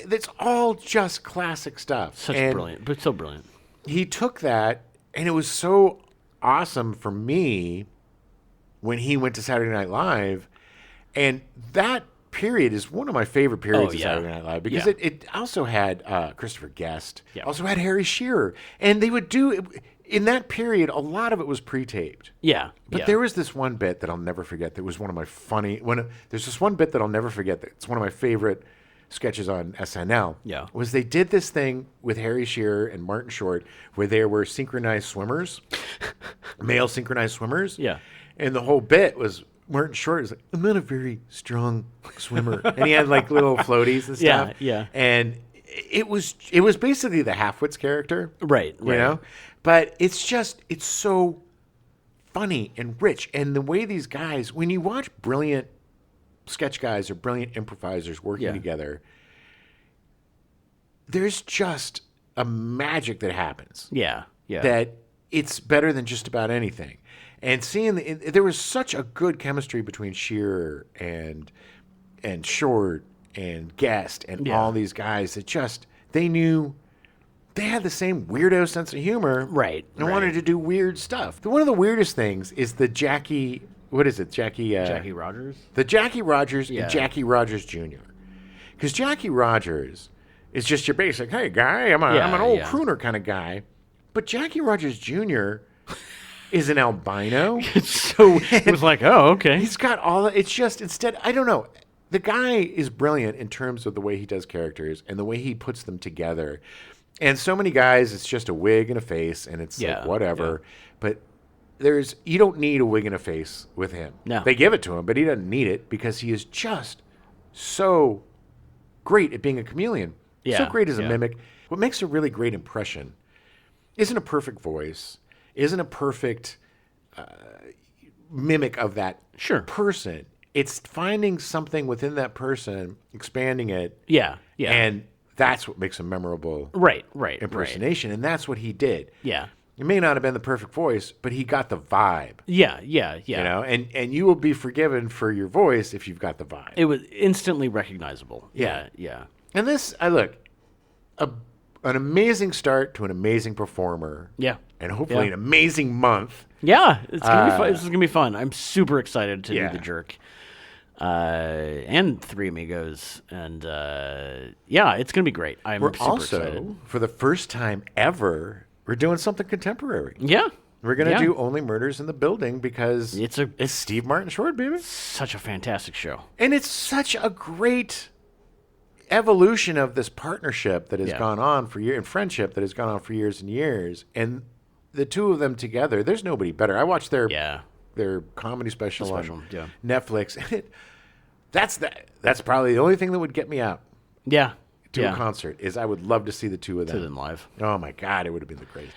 that's all just classic stuff. So brilliant. He took that, and it was so awesome for me when he went to Saturday Night Live, and that period is one of my favorite periods of Saturday Night Live because it also had Christopher Guest, also had Harry Shearer, and they would do in that period. A lot of it was pre-taped. But there was this one bit that I'll never forget. That was one of my there's this one bit that I'll never forget. That's one of my favorite sketches on SNL. Yeah. Was they did this thing with Harry Shearer and Martin Short where they were synchronized swimmers, male synchronized swimmers. Yeah. And the whole bit was Martin Short is like, I'm not a very strong swimmer. And he had like little floaties and stuff. Yeah. And it was basically the Halfwits character. Right. You know? But it's so funny and rich. And the way these guys, when you watch brilliant sketch guys or brilliant improvisers working together, there's just a magic that happens. Yeah. That it's better than just about anything. And seeing there was such a good chemistry between Shearer and Short and Guest and all these guys that just they knew they had the same weirdo sense of humor, right? And wanted to do weird stuff. One of the weirdest things is the Jackie. What is it, Jackie Rogers? The Jackie Rogers and Jackie Rogers Jr. Because Jackie Rogers is just your basic, hey guy, I'm an old crooner kind of guy, but Jackie Rogers Jr. is an albino. So it was like, oh, okay. He's got all. It's just instead. I don't know. The guy is brilliant in terms of the way he does characters and the way he puts them together. And so many guys, it's just a wig and a face, and it's like whatever. Yeah. But you don't need a wig and a face with him. No, they give it to him, but he doesn't need it because he is just so great at being a chameleon. Yeah. So great as a mimic. What makes a really great impression isn't a perfect voice. Isn't a perfect mimic of that person. It's finding something within that person, expanding it. Yeah. And that's what makes a memorable impersonation. And that's what he did. Yeah. It may not have been the perfect voice, but he got the vibe. Yeah. You know, and you will be forgiven for your voice if you've got the vibe. It was instantly recognizable. Yeah. And this, an amazing start to an amazing performer. Yeah. And hopefully an amazing month. Yeah, it's gonna be fun. This is gonna be fun. I'm super excited to do The Jerk, and Three Amigos, and it's gonna be great. We're super excited. For the first time ever, we're doing something contemporary. Yeah, we're gonna do Only Murders in the Building because it's Steve Martin Short, baby. Such a fantastic show, and it's such a great evolution of this partnership that has gone on for years, and friendship that has gone on for years and years, and the two of them together, there's nobody better. I watched their comedy special on Netflix. That's probably the only thing that would get me out. Yeah. To a concert is I would love to see the two of them. See them live. Oh my God, it would have been the greatest.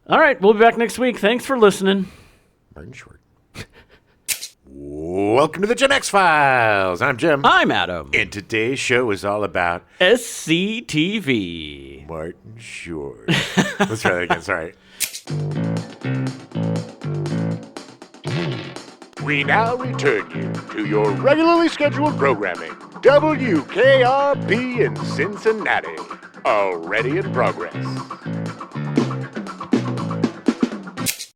All right, we'll be back next week. Thanks for listening. Martin Short. Welcome to the Gen X Files. I'm Jim. I'm Adam. And today's show is all about SCTV. Martin Short. Let's try that again. Sorry. We now return you to your regularly scheduled programming. WKRP in Cincinnati. Already in progress.